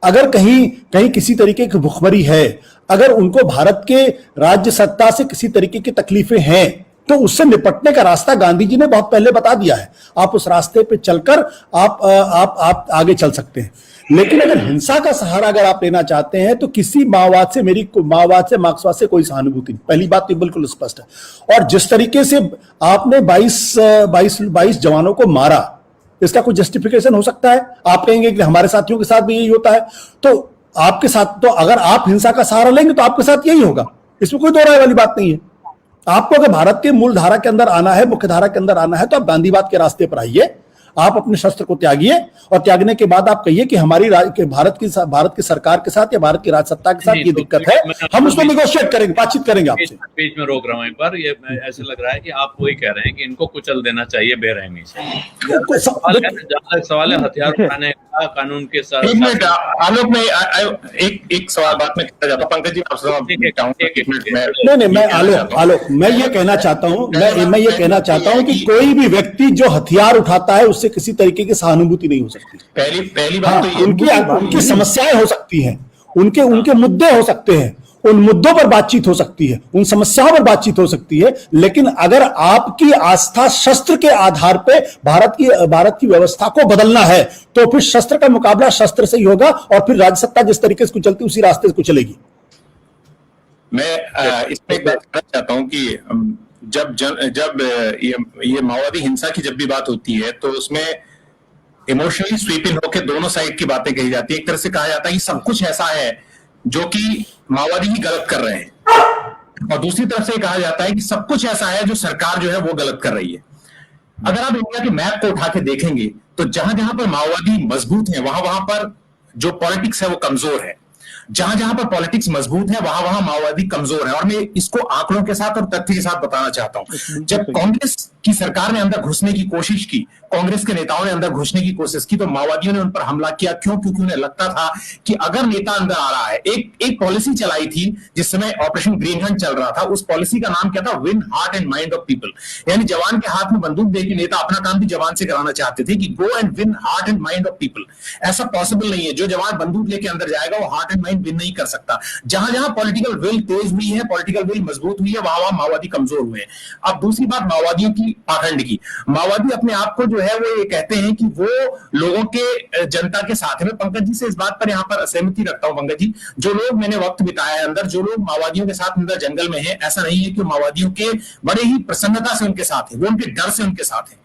अगर कहीं किसी तरीके की भुखमरी है, अगर उनको भारत के राज्य सत्ता से किसी तरीके की तकलीफें हैं, तो उससे निपटने का रास्ता गांधी जी ने बहुत पहले बता दिया है। आप उस रास्ते पे चलकर आप आगे चल सकते हैं। लेकिन अगर हिंसा का सहारा अगर आप लेना चाहते हैं तो किसी मार्क्सवाद से कोई सहानुभूति नहीं। पहली बात तो बिल्कुल स्पष्ट है। और जिस तरीके से आपने 22 जवानों को मारा, इसका कोई जस्टिफिकेशन हो सकता है? आप कहेंगे कि हमारे साथियों के साथ भी यही होता है, तो आपके साथ, तो अगर आप हिंसा का सहारा लेंगे तो आपके साथ यही होगा, इसमें कोई दो राय वाली बात नहीं है। आपको अगर भारत के मूल धारा के अंदर आना है, मुख्य धारा के अंदर आना है, तो आप गांधीवाद के रास्ते पर आइए, आप अपने शस्त्र को त्यागिए, और त्यागने के बाद आप कहिए कि हमारी भारत की सरकार के साथ या भारत की राजसत्ता के साथ ये दिक्कत है, हम उसमें निगोशिएट करेंगे, बातचीत करेंगे आपसे। बीच में रोक रहा हूं एक बार, ये ऐसे लग रहा है कि आप वही कह रहे हैं कि इनको कुचल देना चाहिए बेरहमी से। सवाल है हथियार उठाने का कानून के साथ। एक मिनट आलोक में एक सवाल बात में कहना चाहता हूं, पंकज जी आपसे नहीं, मैं आलोक मैं ये कहना चाहता हूं, मैं ये कहना चाहता हूं कि कोई भी व्यक्ति जो हथियार उठाता है उससे किसी तरीके की सहानुभूति नहीं हो सकती। पहली बात तो उनकी समस्याएं हो सकती हैं, उनके मुद्दे हो सकते हैं, उन मुद्दों पर बातचीत हो सकती है, उन समस्याओं पर बातचीत हो सकती है, लेकिन अगर आपकी आस्था शस्त्र के आधार पे भारत की व्यवस्था को बदलना है तो फिर शस्त्र का मुकाबला शस्त्र से ही होगा, और फिर राज्यसत्ता जिस तरीके से चलती उसी रास्ते से चलेगी। मैं इसमें एक बात कहना चाहता हूं कि जब ये माओवादी हिंसा की जब भी बात होती है तो उसमें इमोशनली स्वीप इन होकर दोनों साइड की बातें कही जाती है। एक तरह से कहा जाता है कि सब कुछ ऐसा है जो कि माओवादी ही गलत कर रहे हैं, और दूसरी तरफ से कहा जाता है कि सब कुछ ऐसा है जो सरकार जो है वो गलत कर रही है। अगर आप इंडिया के मैप को उठा के देखेंगे तो जहां जहां पर माओवादी मजबूत है वहां पर जो पॉलिटिक्स है वो कमजोर है, जहां जहां पर पॉलिटिक्स मजबूत है वहां माओवादी कमजोर है। और मैं इसको आंकड़ों के साथ और तथ्य के साथ बताना चाहता हूं। जब कांग्रेस की सरकार ने अंदर घुसने की कोशिश की, कांग्रेस के नेताओं ने अंदर घुसने की कोशिश की, तो माओवादियों ने उन पर हमला किया। क्यों? क्योंकि उन्हें लगता था कि अगर नेता अंदर आ रहा है, एक पॉलिसी चलाई थी जिस समय ऑपरेशन ग्रीन हंट चल रहा था। उस पॉलिसी का नाम क्या था? Win heart and mind of people. यानी जवान के हाथ में बंदूक देकर नेता अपना काम भी जवान से कराना चाहते थे कि go and win heart and mind of people. ऐसा पॉसिबल नहीं है, जो जवान बंदूक लेके अंदर जाएगा वो हार्ट एंड माइंड विन नहीं कर सकता। जहां जहां पॉलिटिकल विल तेज हुई है, पॉलिटिकल विल मजबूत हुई है, वहां माओवादी कमजोर हुए हैं। अब दूसरी बात माओवादियों की पाखंड की, माओवादी अपने आप को जो है वो ये कहते हैं कि वो लोगों के जनता के साथ है। मैं पंकज जी से इस बात पर यहां पर सहमति रखता हूं। पंकज जी, जो लोग मैंने वक्त बिताया है अंदर, जो लोग माओवादियों के साथ अंदर जंगल में है, ऐसा नहीं है कि माओवादियों के बड़े ही प्रसन्नता से उनके साथ है, वो उनके डर से उनके साथ है।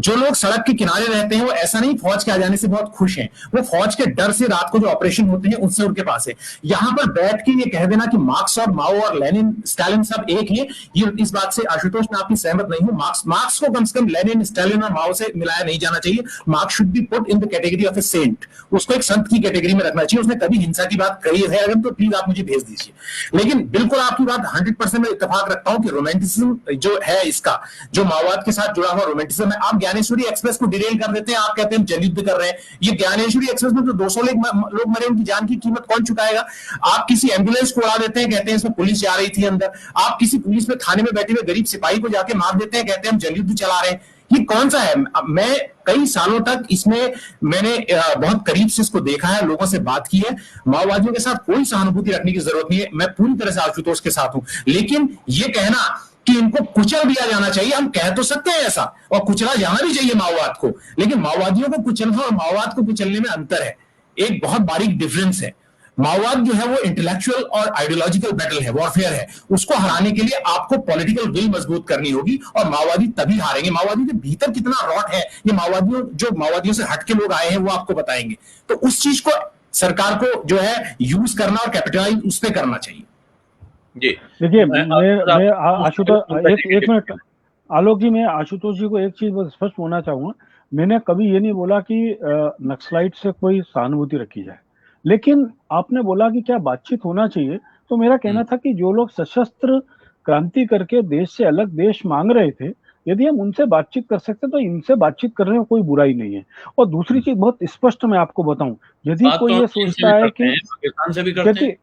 जो लोग सड़क के किनारे रहते हैं वो ऐसा नहीं फौज के आ जाने से बहुत खुश हैं, वो फौज के डर से रात को जो ऑपरेशन होते हैं उससे उनके पास है। यहां पर बैठ के ये कह देना कि मार्क्स और माओ और लेनिन स्टालिन सब एक ही, ये इस बात से आशुतोष मैं आपकी सहमत नहीं हूं। मार्क्स को कम से कम लेनिन, स्टालिन और माओ से मिलाया नहीं जाना चाहिए। Marks should be put in the category of a saint, उसको एक संत की कैटेगरी में रखना चाहिए। उसने कभी हिंसा की बात कही है अगर तो प्लीज आप मुझे भेज दीजिए। लेकिन बिल्कुल आपकी बात 100% में इत्तेफाक रखता हूं कि रोमांटिसिज्म जो है इसका, जो माओवाद के साथ जुड़ा हुआ रोमांटिसिज्म है। आप ज्ञानेश्वरी एक्सप्रेस को डिरेल कर देते हैं, आप कहते हैं जल युद्ध कर रहे हैं। ये ज्ञानेश्वरी एक्सप्रेस में तो 200 लोग मरे, उनकी जान की कीमत कौन चुकाएगा? आप किसी एम्बुलेंस को उड़ा देते हैं, कहते हैं इसमें पुलिस जा रही थी अंदर। आप किसी पुलिस में थाने में बैठे हुए गरीब सिपाही को जाके मार देते हैं, कहते हैं हम जल युद्ध चला रहे हैं। ये कौन सा है? मैं कई सालों तक इसमें मैंने बहुत करीब से इसको देखा है, लोगों से बात की है। माओवादियों के साथ कोई सहानुभूति रखने की जरूरत नहीं है, मैं पूरी तरह से आशुतोष के साथ हूं। लेकिन ये कहना कि इनको कुचल दिया जाना चाहिए, हम कह तो सकते हैं ऐसा, और कुचला जाना भी चाहिए माओवाद को, लेकिन माओवादियों को कुचलना और माओवाद को कुचलने में अंतर है, एक बहुत बारीक डिफरेंस है। माओवाद जो है वो इंटेलेक्चुअल और आइडियोलॉजिकल बैटल है, वॉरफेयर है। उसको हराने के लिए आपको पॉलिटिकल विल मजबूत करनी होगी और माओवादी तभी हारेंगे। माओवादी के भीतर कितना रॉट है ये माओवादियों से हटके लोग आए हैं वो आपको बताएंगे। तो उस चीज को सरकार को जो है यूज करना और कैपिटलाइज उस पर करना चाहिए। जी देखिए, मैं आशुतोष एक मिनट, आलोक जी, मैं आशुतोष जी को एक चीज स्पष्ट होना चाहूंगा। मैंने कभी ये नहीं बोला कि नक्सलाइट से कोई सहानुभूति रखी जाए, लेकिन आपने बोला कि क्या बातचीत होना चाहिए, तो मेरा कहना था कि जो लोग सशस्त्र क्रांति करके देश से अलग देश मांग रहे थे, यदि हम उनसे बातचीत कर सकते तो इनसे बातचीत करने में कोई बुराई नहीं है। और दूसरी चीज बहुत स्पष्ट मैं आपको बताऊं, यदि कोई ये सोचता है कि पाकिस्तान से भी करते हैं,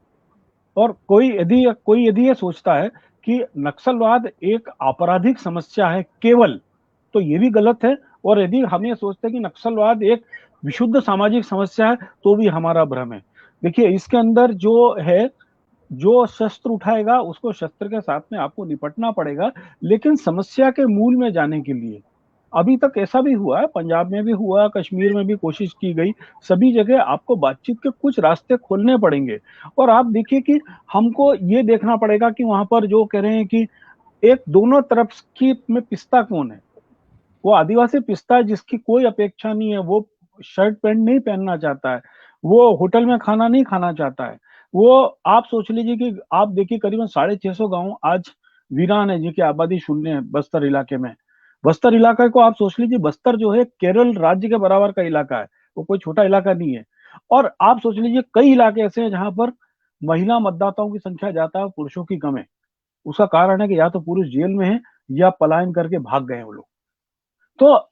और कोई यदि ये सोचता है कि नक्सलवाद एक आपराधिक समस्या है केवल, तो ये भी गलत है। और यदि हम ये सोचते हैं कि नक्सलवाद एक विशुद्ध सामाजिक समस्या है, तो भी हमारा भ्रम है। देखिए, इसके अंदर जो है, जो शस्त्र उठाएगा उसको शस्त्र के साथ में आपको निपटना पड़ेगा, लेकिन समस्या के मूल में जाने के लिए अभी तक ऐसा भी हुआ है, पंजाब में भी हुआ, कश्मीर में भी कोशिश की गई, सभी जगह आपको बातचीत के कुछ रास्ते खोलने पड़ेंगे। और आप देखिए कि हमको ये देखना पड़ेगा कि वहां पर जो कह रहे हैं कि एक दोनों तरफ की में पिस्ता कौन है, वो आदिवासी पिस्ता है जिसकी कोई अपेक्षा नहीं है, वो शर्ट पैंट नहीं पहनना चाहता है, वो होटल में खाना नहीं खाना चाहता है। वो आप सोच लीजिए कि आप देखिए करीबन 650 गांव आज वीरान है जिनकी आबादी शून्य है बस्तर इलाके में। बस्तर इलाका को आप सोच लीजिए, बस्तर जो है केरल राज्य के बराबर का इलाका है, वो कोई छोटा इलाका नहीं है। और आप सोच लीजिए कई इलाके ऐसे हैं जहां पर महिला मतदाताओं की संख्या ज्यादा है, पुरुषों की कम है। उसका कारण है कि या तो पुरुष जेल में है या पलायन करके भाग गए वो लोग। तो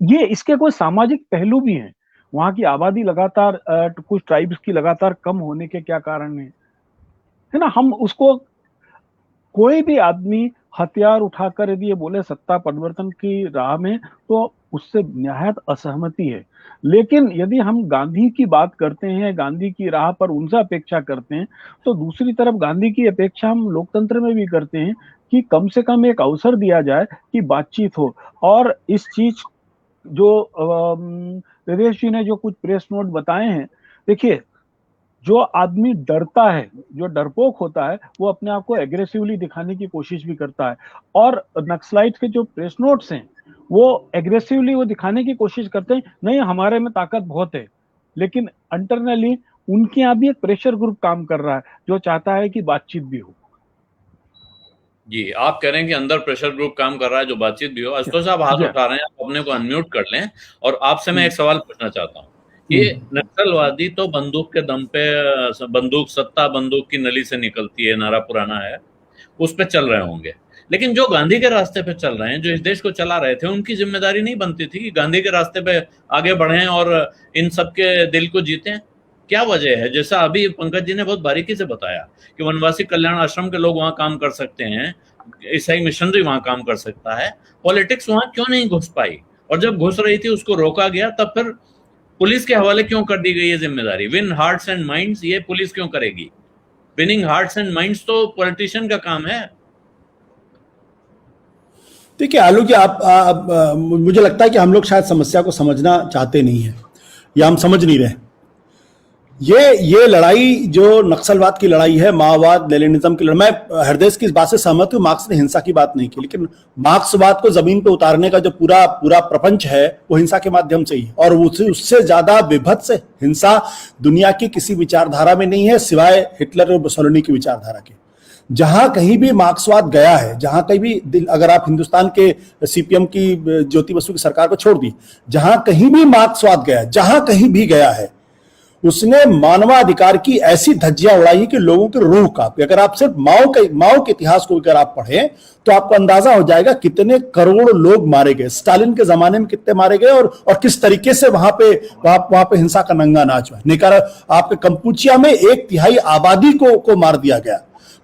ये इसके कोई सामाजिक पहलू भी हैं। वहां की आबादी लगातार कुछ ट्राइब्स की लगातार कम होने के क्या कारण है ना। हम उसको, कोई भी आदमी हथियार उठाकर यदि ये बोले सत्ता परिवर्तन की राह में, तो उससे निहायत असहमति है। लेकिन यदि हम गांधी की बात करते हैं, गांधी की राह पर उनसे अपेक्षा करते हैं, तो दूसरी तरफ गांधी की अपेक्षा हम लोकतंत्र में भी करते हैं कि कम से कम एक अवसर दिया जाए कि बातचीत हो। और इस चीज जो हृदयेश जी ने जो कुछ प्रेस नोट बताए हैं, देखिए, जो आदमी डरता है, जो डरपोक होता है, वो अपने आप को एग्रेसिवली दिखाने की कोशिश भी करता है। और नक्सलाइट के जो प्रेस नोट्स हैं, वो एग्रेसिवली वो दिखाने की कोशिश करते हैं, नहीं हमारे में ताकत बहुत है, लेकिन इंटरनली उनके यहाँ भी एक प्रेशर ग्रुप काम कर रहा है जो चाहता है कि बातचीत भी हो। जी, आप कह रहे हैं कि अंदर प्रेशर ग्रुप काम कर रहा है जो बातचीत भी हो। आशुतोष साहब हाथ उठा रहे हैं, आप अपने को अनम्यूट कर लें। और आपसे मैं एक सवाल पूछना चाहता हूँ। ये नक्सलवादी तो बंदूक के दम पे, बंदूक सत्ता बंदूक की नली से निकलती है, नारा पुराना है, उस पे चल रहे होंगे। लेकिन जो गांधी के रास्ते पे चल रहे हैं, जो इस देश को चला रहे थे, उनकी जिम्मेदारी नहीं बनती थी कि गांधी के रास्ते पे आगे बढ़ें और इन सबके दिल को जीतें? क्या वजह है? जैसा अभी पंकज जी ने बहुत बारीकी से बताया कि वनवासी कल्याण आश्रम के लोग वहां काम कर सकते हैं, ईसाई मिशनरी वहां काम कर सकता है, पॉलिटिक्स वहां क्यों नहीं घुस पाई? और जब घुस रही थी उसको रोका गया, तब फिर पुलिस के हवाले क्यों कर दी गई ये जिम्मेदारी? विन हार्ट्स एंड माइंड्स ये पुलिस क्यों करेगी? विनिंग हार्ट्स एंड माइंड्स तो पॉलिटिशियन का काम है। देखिए आलोक जी, आप मुझे लगता है कि हम लोग शायद समस्या को समझना चाहते नहीं है या हम समझ नहीं रहे। ये लड़ाई जो नक्सलवाद की लड़ाई है, माओवाद लेनिनिज्म की लड़ाई, मैं हृदय की इस बात से सहमत हूं, मार्क्स ने हिंसा की बात नहीं की, लेकिन मार्क्सवाद को जमीन पे उतारने का जो पूरा प्रपंच है वो हिंसा के माध्यम से ही, और उससे ज्यादा विभत्स हिंसा दुनिया की किसी विचारधारा में नहीं है सिवाय हिटलर और मुसोलिनी की विचारधारा के। जहां कहीं भी मार्क्सवाद गया है, जहां कहीं भी, अगर आप हिंदुस्तान के सीपीएम की ज्योति बसु की सरकार को छोड़ दी, जहां कहीं भी मार्क्सवाद गया, जहां कहीं भी गया है, उसने मानवाधिकार की ऐसी धज्जियां उड़ाई कि लोगों की रूह कांपी। अगर आप सिर्फ माओ के इतिहास को अगर आप पढ़ें तो आपको अंदाजा हो जाएगा कितने करोड़ लोग मारे गए, स्टालिन के जमाने में कितने मारे गए, और किस तरीके से वहां पे हिंसा का नंगा नाच हुआ। निकारा आपके कंपुचिया में 1/3 आबादी को मार दिया गया।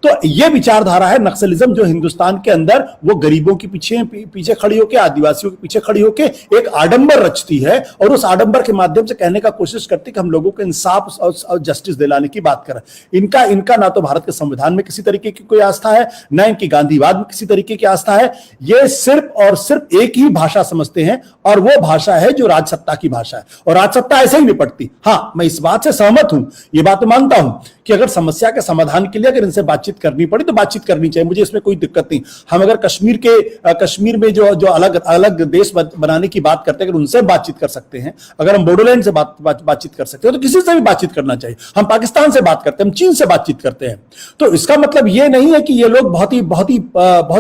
तो ये विचारधारा है नक्सलिज्म, जो हिंदुस्तान के अंदर वो गरीबों के पीछे खड़ी होकर, आदिवासियों के पीछे खड़ी होकर एक आडंबर रचती है और उस आडंबर के माध्यम से कहने का कोशिश करती है कि हम लोगों को इंसाफ और जस्टिस दिलाने की बात करें। इनका ना तो भारत के संविधान में किसी तरीके की कोई आस्था है, ना इनकी गांधीवाद में किसी तरीके की आस्था है। ये सिर्फ और सिर्फ एक ही भाषा समझते हैं और वो भाषा है जो राजसत्ता की भाषा है, और राजसत्ता ऐसे ही निपटती। हाँ, मैं इस बात से सहमत हूं, ये बात मानता हूं कि अगर समस्या के समाधान के लिए अगर इनसे बातचीत करनी पड़ी तो बातचीत करनी चाहिए, मुझे इसमें कोई दिक्कत नहीं। हम अगर कश्मीर में जो अलग अलग देश बनाने की बात करते हैं, अगर उनसे बातचीत कर सकते हैं, अगर हम बोडोलैंड से बातचीत कर सकते हैं, तो किसी से भी बातचीत करना चाहिए। हम पाकिस्तान से बात करते हैं, हम चीन से बातचीत करते हैं, तो इसका मतलब ये नहीं है कि ये लोग बहुत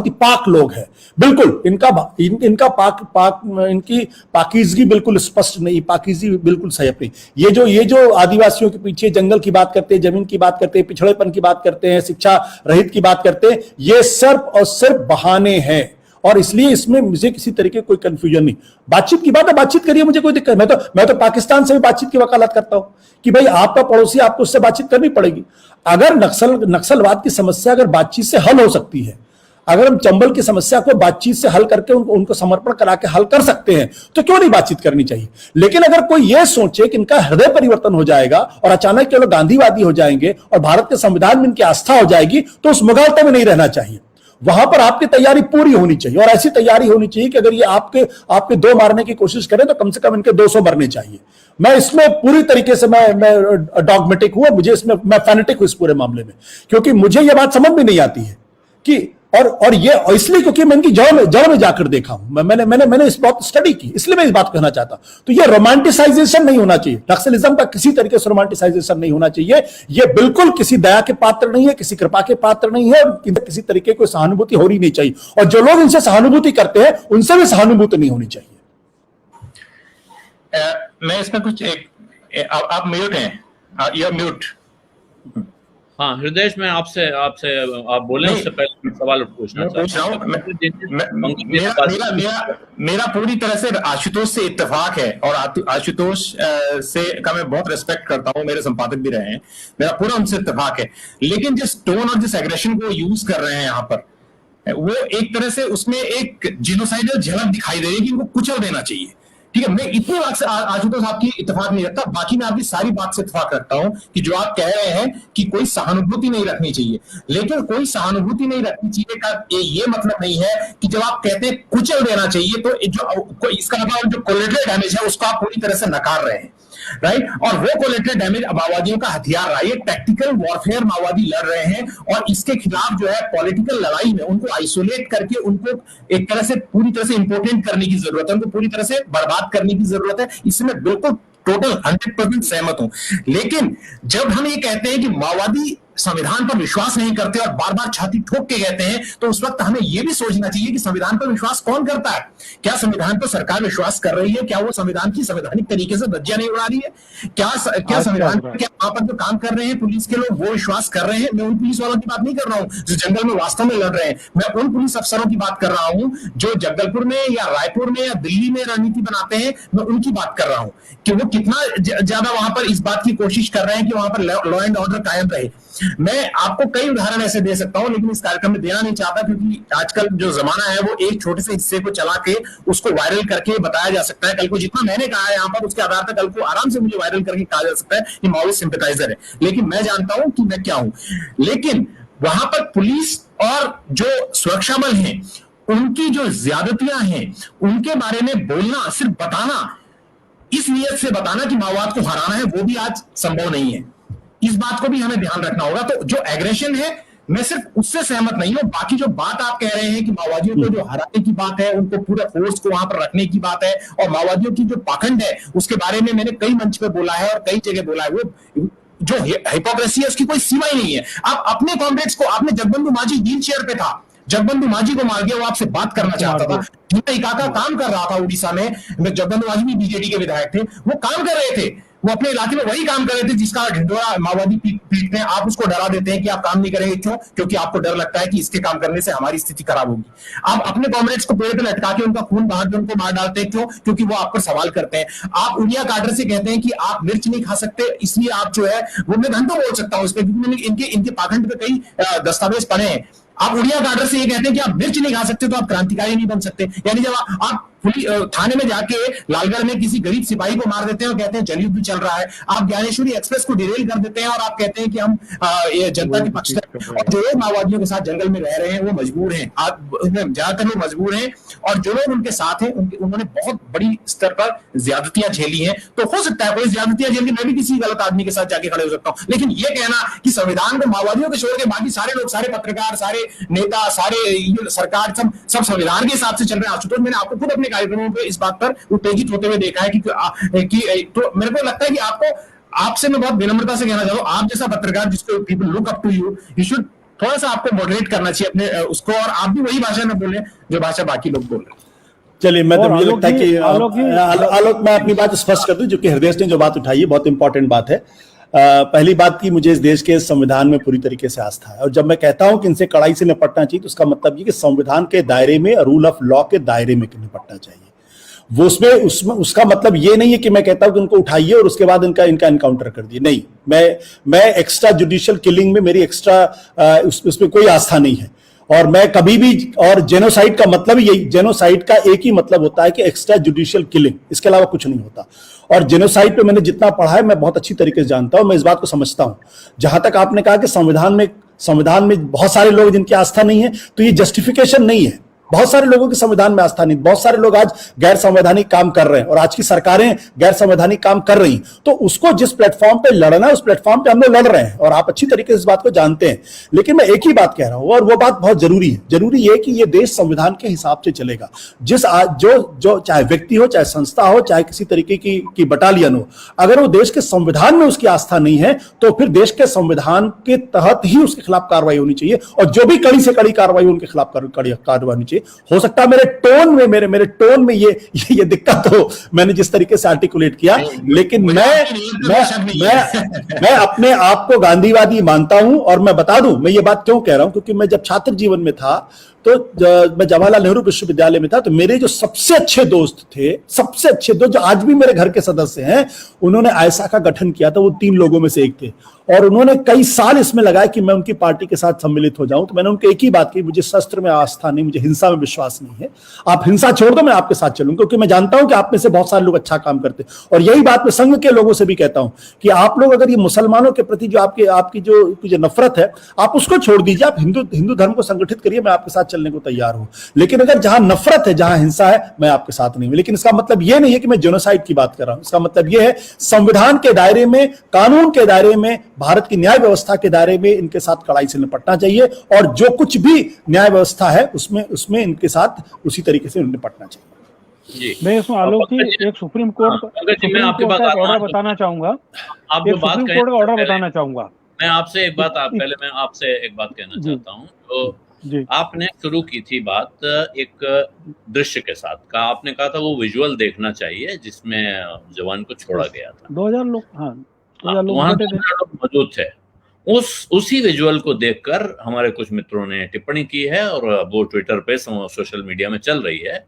ही पाक लोग हैं। बिल्कुल इनकी पाकीज़गी बिल्कुल स्पष्ट नहीं, पाकीज़गी बिल्कुल सही अपनी। ये जो आदिवासियों के पीछे जंगल की बात करते हैं, जमीन की बात करते हैं, पिछड़ेपन की बात करते हैं, शिक्षा रहित की बात करते हैं, ये सिर्फ और सिर्फ बहाने हैं, और इसलिए इसमें मुझे किसी तरीके कोई कंफ्यूजन नहीं। बातचीत की बात है, बातचीत करिए, मुझे कोई दिक्कत। मैं तो पाकिस्तान से भी बातचीत की वकालत करता हूं कि भाई आपका पड़ोसी, आपको उससे बातचीत करनी पड़ेगी। अगर नक्सलवाद की समस्या अगर बातचीत से हल हो सकती है, अगर हम चंबल की समस्या को बातचीत से हल करके उनको समर्पण करा के हल कर सकते हैं, तो क्यों नहीं बातचीत करनी चाहिए। लेकिन अगर कोई यह सोचे कि इनका हृदय परिवर्तन हो जाएगा और अचानक के लोग गांधीवादी हो जाएंगे और भारत के संविधान में इनकी आस्था हो जाएगी, तो उस मुगालते में नहीं रहना चाहिए। वहां पर आपकी तैयारी पूरी होनी चाहिए, और ऐसी तैयारी होनी चाहिए कि अगर ये आपके 2 मारने की कोशिश करें तो कम से कम इनके 200 मरने चाहिए। मैं इसमें पूरी तरीके से मैं डॉगमेटिक हूं, मुझे इसमें मैं फैनेटिक हूं इस पूरे मामले में, क्योंकि मुझे यह बात समझ में नहीं आती है कि और इसलिए क्योंकि मैं इनकी जड़ में जाकर देखा हूं, मैंने इस बात स्टडी की, इसलिए मैं इस बात कहना चाहता हूं। तो ये रोमांटिसाइजेशन नहीं होना चाहिए, नक्सलिज्म का किसी तरीके से रोमांटिसाइजेशन नहीं होना चाहिए। ये बिल्कुल किसी दया के पात्र नहीं है, किसी कृपा के पात्र नहीं है, किसी तरीके की सहानुभूति होनी नहीं चाहिए, और जो लोग इनसे सहानुभूति करते हैं उनसे भी सहानुभूति नहीं होनी चाहिए। मैं इसमें कुछ आप म्यूट हैं, यू आर म्यूट। हाँ हृदय, मैं आपसे आप बोले उससे पहले सवाल पूछना चाहता हूँ। मेरा पूरी तरह से आशुतोष से इत्तेफाक है, और आशुतोष से का मैं बहुत रिस्पेक्ट करता हूँ, मेरे संपादक भी रहे हैं, मेरा पूरा उनसे इत्तेफाक है। लेकिन जिस टोन और जिस एग्रेशन को यूज कर रहे हैं यहाँ पर, वो एक तरह से उसमें एक जिनोसाइडल झलक दिखाई दे रही है कि इनको कुचल देना चाहिए। ठीक है, मैं इतनी बात से आशुतोष आपकी इत्तेफाक नहीं रखता, बाकी मैं आपकी सारी बात से इत्तेफाक रखता हूं कि जो आप कह रहे हैं कि कोई सहानुभूति नहीं रखनी चाहिए, लेकिन कोई सहानुभूति नहीं रखनी चाहिए का ये मतलब नहीं है कि जब आप कहते हैं कुचल देना चाहिए, तो जो इसका मतलब जो कोलेटरल डैमेज है उसको आप पूरी तरह से नकार रहे हैं, राइट। और वो कोलेटरल डैमेज माओवादियों का हथियार रहा है, ये टैक्टिकल वॉरफेयर माओवादी लड़ रहे हैं, और इसके खिलाफ जो है पॉलिटिकल लड़ाई में उनको आइसोलेट करके उनको एक तरह से पूरी तरह से इंपोर्टेंट करने की जरूरत है, उनको पूरी तरह से बर्बाद करने की जरूरत है। इसमें बिल्कुल टोटल 100% सहमत हूं। लेकिन जब हम ये कहते हैं कि माओवादी संविधान पर विश्वास नहीं करते और बार बार छाती ठोक के कहते हैं, तो उस वक्त हमें यह भी सोचना चाहिए कि संविधान पर विश्वास कौन करता है। क्या संविधान पर सरकार विश्वास कर रही है? क्या वो संविधान की संवैधानिक तरीके से धज्जियां नहीं उड़ा रही है? क्या संविधान पर, क्या वहां पर जो काम कर रहे हैं पुलिस के लोग, वो विश्वास कर रहे हैं? मैं उन पुलिस वालों की बात नहीं कर रहा हूं जो जंगल में वास्तव में लड़ रहे हैं, मैं उन पुलिस अफसरों की बात कर रहा हूं जो जगदलपुर में या रायपुर में या दिल्ली में रणनीति बनाते हैं, मैं उनकी बात कर रहा हूं कि वो कितना ज्यादा वहां पर इस बात की कोशिश कर रहे हैं कि वहां पर लॉ एंड ऑर्डर कायम रहे। मैं आपको कई उदाहरण ऐसे दे सकता हूं, लेकिन इस कार्यक्रम में देना नहीं चाहता, क्योंकि आजकल जो जमाना है वो एक छोटे से हिस्से को चला के उसको वायरल करके बताया जा सकता है। कल को जितना मैंने कहा है यहाँ पर, उसके आधार पर कल को आराम से मुझे वायरल करके कहा जा सकता है कि माओवादी सिंपैथाइजर है, लेकिन मैं जानता हूं कि मैं क्या हूं। लेकिन वहां पर पुलिस और जो सुरक्षा बल हैं, उनकी जो ज्यादतियां हैं, उनके बारे में बोलना, सिर्फ बताना, इस नियत से बताना कि माओवाद को हराना है, वो भी आज संभव नहीं है। इस बात को भी हमें ध्यान रखना होगा। तो जो एग्रेशन है, मैं सिर्फ उससे सहमत नहीं हूं, बाकी जो बात आप कह रहे हैं कि माओवादियों को जो हराने की बात है, उनको पूरा फोर्स को वहां पर रखने की बात है, और माओवादियों की जो पाखंड है उसके बारे में मैंने कई मंच पे बोला है और कई जगह बोला है। वो जो हिपोक्रेसी है उसकी कोई सीमा ही नहीं है। आप अपने कॉमरेड्स को, आपने जगबंधु माझी व्हील चेयर पे था, जगबंधु माझी को मार गया, वो आपसे बात करना चाहता था। इकाका काम कर रहा था उड़ीसा में, जगबंधु माझी भी बीजेडी के विधायक थे, वो काम कर रहे थे, वो अपने इलाके में वही काम कर रहे थे जिसका ढिंढोरा माओवादी पीटते हैं। आप उसको डरा देते हैं कि आप काम नहीं करेंगे, क्यों? क्योंकि आपको डर लगता है कि इसके काम करने से हमारी स्थिति खराब होगी। आप अपने कॉमरेड्स को पेड़ पे लटका के उनका खून बहा के उनको मार डालते हैं, क्यों? क्योंकि वो आप पर सवाल करते हैं। आप उड़िया काडर से कहते हैं कि आप मिर्च नहीं खा सकते, इसलिए आप जो है वो, मैं घंटों बोल सकता हूं इस पर, क्योंकि मैंने इनके पाखंड पे कई दस्तावेज पढ़े हैं। आप उड़िया काडर से ये कहते हैं कि आप मिर्च नहीं खा सकते तो आप क्रांतिकारी नहीं बन सकते। यानी जब आप थाने में जाके लालगढ़ में किसी गरीब सिपाही को मार देते हैं और कहते हैं जनयुद्ध चल रहा है, आप ज्ञानेश्वरी एक्सप्रेस को डिरेल कर देते हैं और आप कहते हैं कि हम ये जनता के पक्ष में, और जो लोग माओवादियों के साथ जंगल में रह रहे हैं वो मजबूर हैं, ज्यादातर लोग मजबूर हैं, और जो लोग उनके साथ हैं उन्होंने बहुत बड़ी स्तर पर ज्यादतियां झेली हैं। तो हो सकता है कोई ज्यादतियां झेल के मैं भी किसी गलत आदमी के साथ जाके खड़े हो सकता हूं, लेकिन ये कहना कि संविधान को माओवादियों के छोड़ के बाकी सारे लोग, सारे पत्रकार, सारे नेता, सारे सरकार सब संविधान के हिसाब से चल रहे हैं। आशुतोष, मैंने आपको खुद अपने कार्यक्रमों पे इस बात पर उत्तेजित होते हुए देखा है कि तो मेरे को लगता है कि आपसे मैं बहुत विनम्रता से कहना चाहता हूं, आप जैसा पत्रकार जिसको people look up to you should थोड़ा सा आपको मॉडरेट करना चाहिए अपने उसको, और आप भी वही भाषा में बोले जो भाषा बाकी लोग बोल रहे हैं। चलिए, मैं तो मुझे लगता है कि आलोक, मैं अपनी बात स्पष्ट कर दूं, जो कि हृदय ने जो बात उठाई है बहुत इंपॉर्टेंट बात है। पहली बात की, मुझे इस देश के संविधान में पूरी तरीके से आस्था है, और जब मैं कहता हूं कि इनसे कड़ाई से निपटना चाहिए तो उसका मतलब ये कि संविधान के दायरे में, रूल ऑफ लॉ के दायरे में निपटना चाहिए। वो उसमें उसका मतलब ये नहीं है कि मैं कहता हूं कि उनको उठाइए और उसके बाद इनका एनकाउंटर कर दिए, नहीं। मैं एक्स्ट्रा जुडिशियल किलिंग में मेरी एक्स्ट्रा उसमें कोई आस्था नहीं है, और मैं कभी भी, और जेनोसाइड का मतलब ही यही, जेनोसाइड का एक ही मतलब होता है कि एक्स्ट्रा जुडिशियल किलिंग, इसके अलावा कुछ नहीं होता। और जेनोसाइड पे मैंने जितना पढ़ा है मैं बहुत अच्छी तरीके से जानता हूं, मैं इस बात को समझता हूं। जहां तक आपने कहा कि संविधान में बहुत सारे लोग जिनकी आस्था नहीं है, तो ये जस्टिफिकेशन नहीं है। बहुत सारे लोगों की संविधान में आस्था नहीं, बहुत सारे लोग आज गैर संवैधानिक काम कर रहे हैं, और आज की सरकारें गैर संवैधानिक काम कर रही, तो उसको जिस प्लेटफॉर्म पे लड़ना है उस प्लेटफॉर्म पे हम लोग लड़ रहे हैं, और आप अच्छी तरीके से इस बात को जानते हैं। लेकिन मैं एक ही बात कह रहा हूं, और वो बात बहुत जरूरी है। जरूरी ये कि ये देश संविधान के हिसाब से चलेगा। जो चाहे व्यक्ति हो, चाहे संस्था हो, चाहे किसी तरीके की बटालियन हो, अगर वो देश के संविधान में उसकी आस्था नहीं है तो फिर देश के संविधान के तहत ही उसके खिलाफ कार्रवाई होनी चाहिए, और जो भी कड़ी से कड़ी कार्रवाई उनके खिलाफ कार्रवाई होनी चाहिए। हो सकता है मेरे टोन में ये दिक्कत हो, मैंने जिस तरीके से आर्टिकुलेट किया, लेकिन मैं अपने आप को गांधीवादी मानता हूं। और मैं बता दूं, मैं ये बात क्यों कह रहा हूं, क्योंकि मैं जब छात्र जीवन में था, तो मैं जवाहरलाल नेहरू विश्वविद्यालय में था, तो मेरे जो सबसे अच्छे दोस्त थे, सबसे अच्छे दोस्त जो आज भी मेरे घर के सदस्य हैं, उन्होंने आयसा का गठन किया था। वो 3 लोगों में से एक थे, और उन्होंने कई साल इसमें लगाया कि मैं उनकी पार्टी के साथ सम्मिलित हो जाऊं। तो मैंने उनको एक ही बात की, मुझे शस्त्र में आस्था नहीं, मुझे हिंसा में विश्वास नहीं है। आप हिंसा छोड़ दो, मैं आपके साथ चलूंगा, क्योंकि मैं जानता हूं कि आप में से बहुत सारे लोग अच्छा काम करते हैं। और यही बात मैं संघ के लोगों से भी कहता हूं कि आप लोग अगर ये मुसलमानों के प्रति जो आपकी जो नफरत है, आप उसको छोड़ दीजिए, आप हिंदू धर्म को संगठित करिए, मैं आपके साथ चलने को तैयार हूं। लेकिन अगर जहां नफरत है, जहां हिंसा है, मैं आपके साथ नहीं हूं। लेकिन इसका मतलब यह नहीं है कि मैं जेनोसाइड की बात कर रहा हूं। इसका मतलब यह है संविधान के दायरे में, कानून के दायरे में, भारत की न्याय व्यवस्था के दायरे में इनके साथ कड़ाई से निपटना चाहिए, और जो कुछ भी न्याय व्यवस्था है उसमें इनके साथ उसी तरीके से निपटना चाहिए। मैं इसमें आलोक की एक सुप्रीम कोर्ट का ऑर्डर बताना चाहूंगा। आप जो बात सुप्रीम कोर्ट का ऑर्डर बताना चाहूंगा। मैं आपसे एक बात कहना चाहता हूं। तो आपने शुरू की थी बात एक दृश्य के साथ का, आपने कहा था वो विजुअल देखना चाहिए जिसमें जवान को छोड़ा गया था। 2000 लोग, हाँ, 2000 लोग मौजूद थे। उसी विजुअल को देखकर हमारे कुछ मित्रों ने टिप्पणी की है, और वो ट्विटर पे, सोशल मीडिया में चल रही है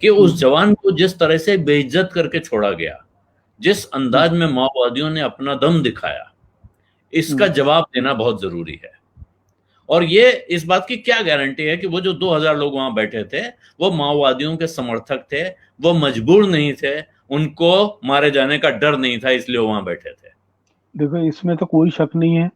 कि उस जवान को जिस तरह से बेइज्जत करके छोड़ा गया, जिस अंदाज में माओवादियों ने अपना दम दिखाया, इसका जवाब देना बहुत जरूरी है। और ये इस बात की क्या गारंटी है कि वो जो 2000 लोग वहां बैठे थे वो माओवादियों के समर्थक थे, वो मजबूर नहीं थे, उनको मारे जाने का डर नहीं था, इसलिए वहां बैठे थे। देखो, इसमें तो कोई शक नहीं है।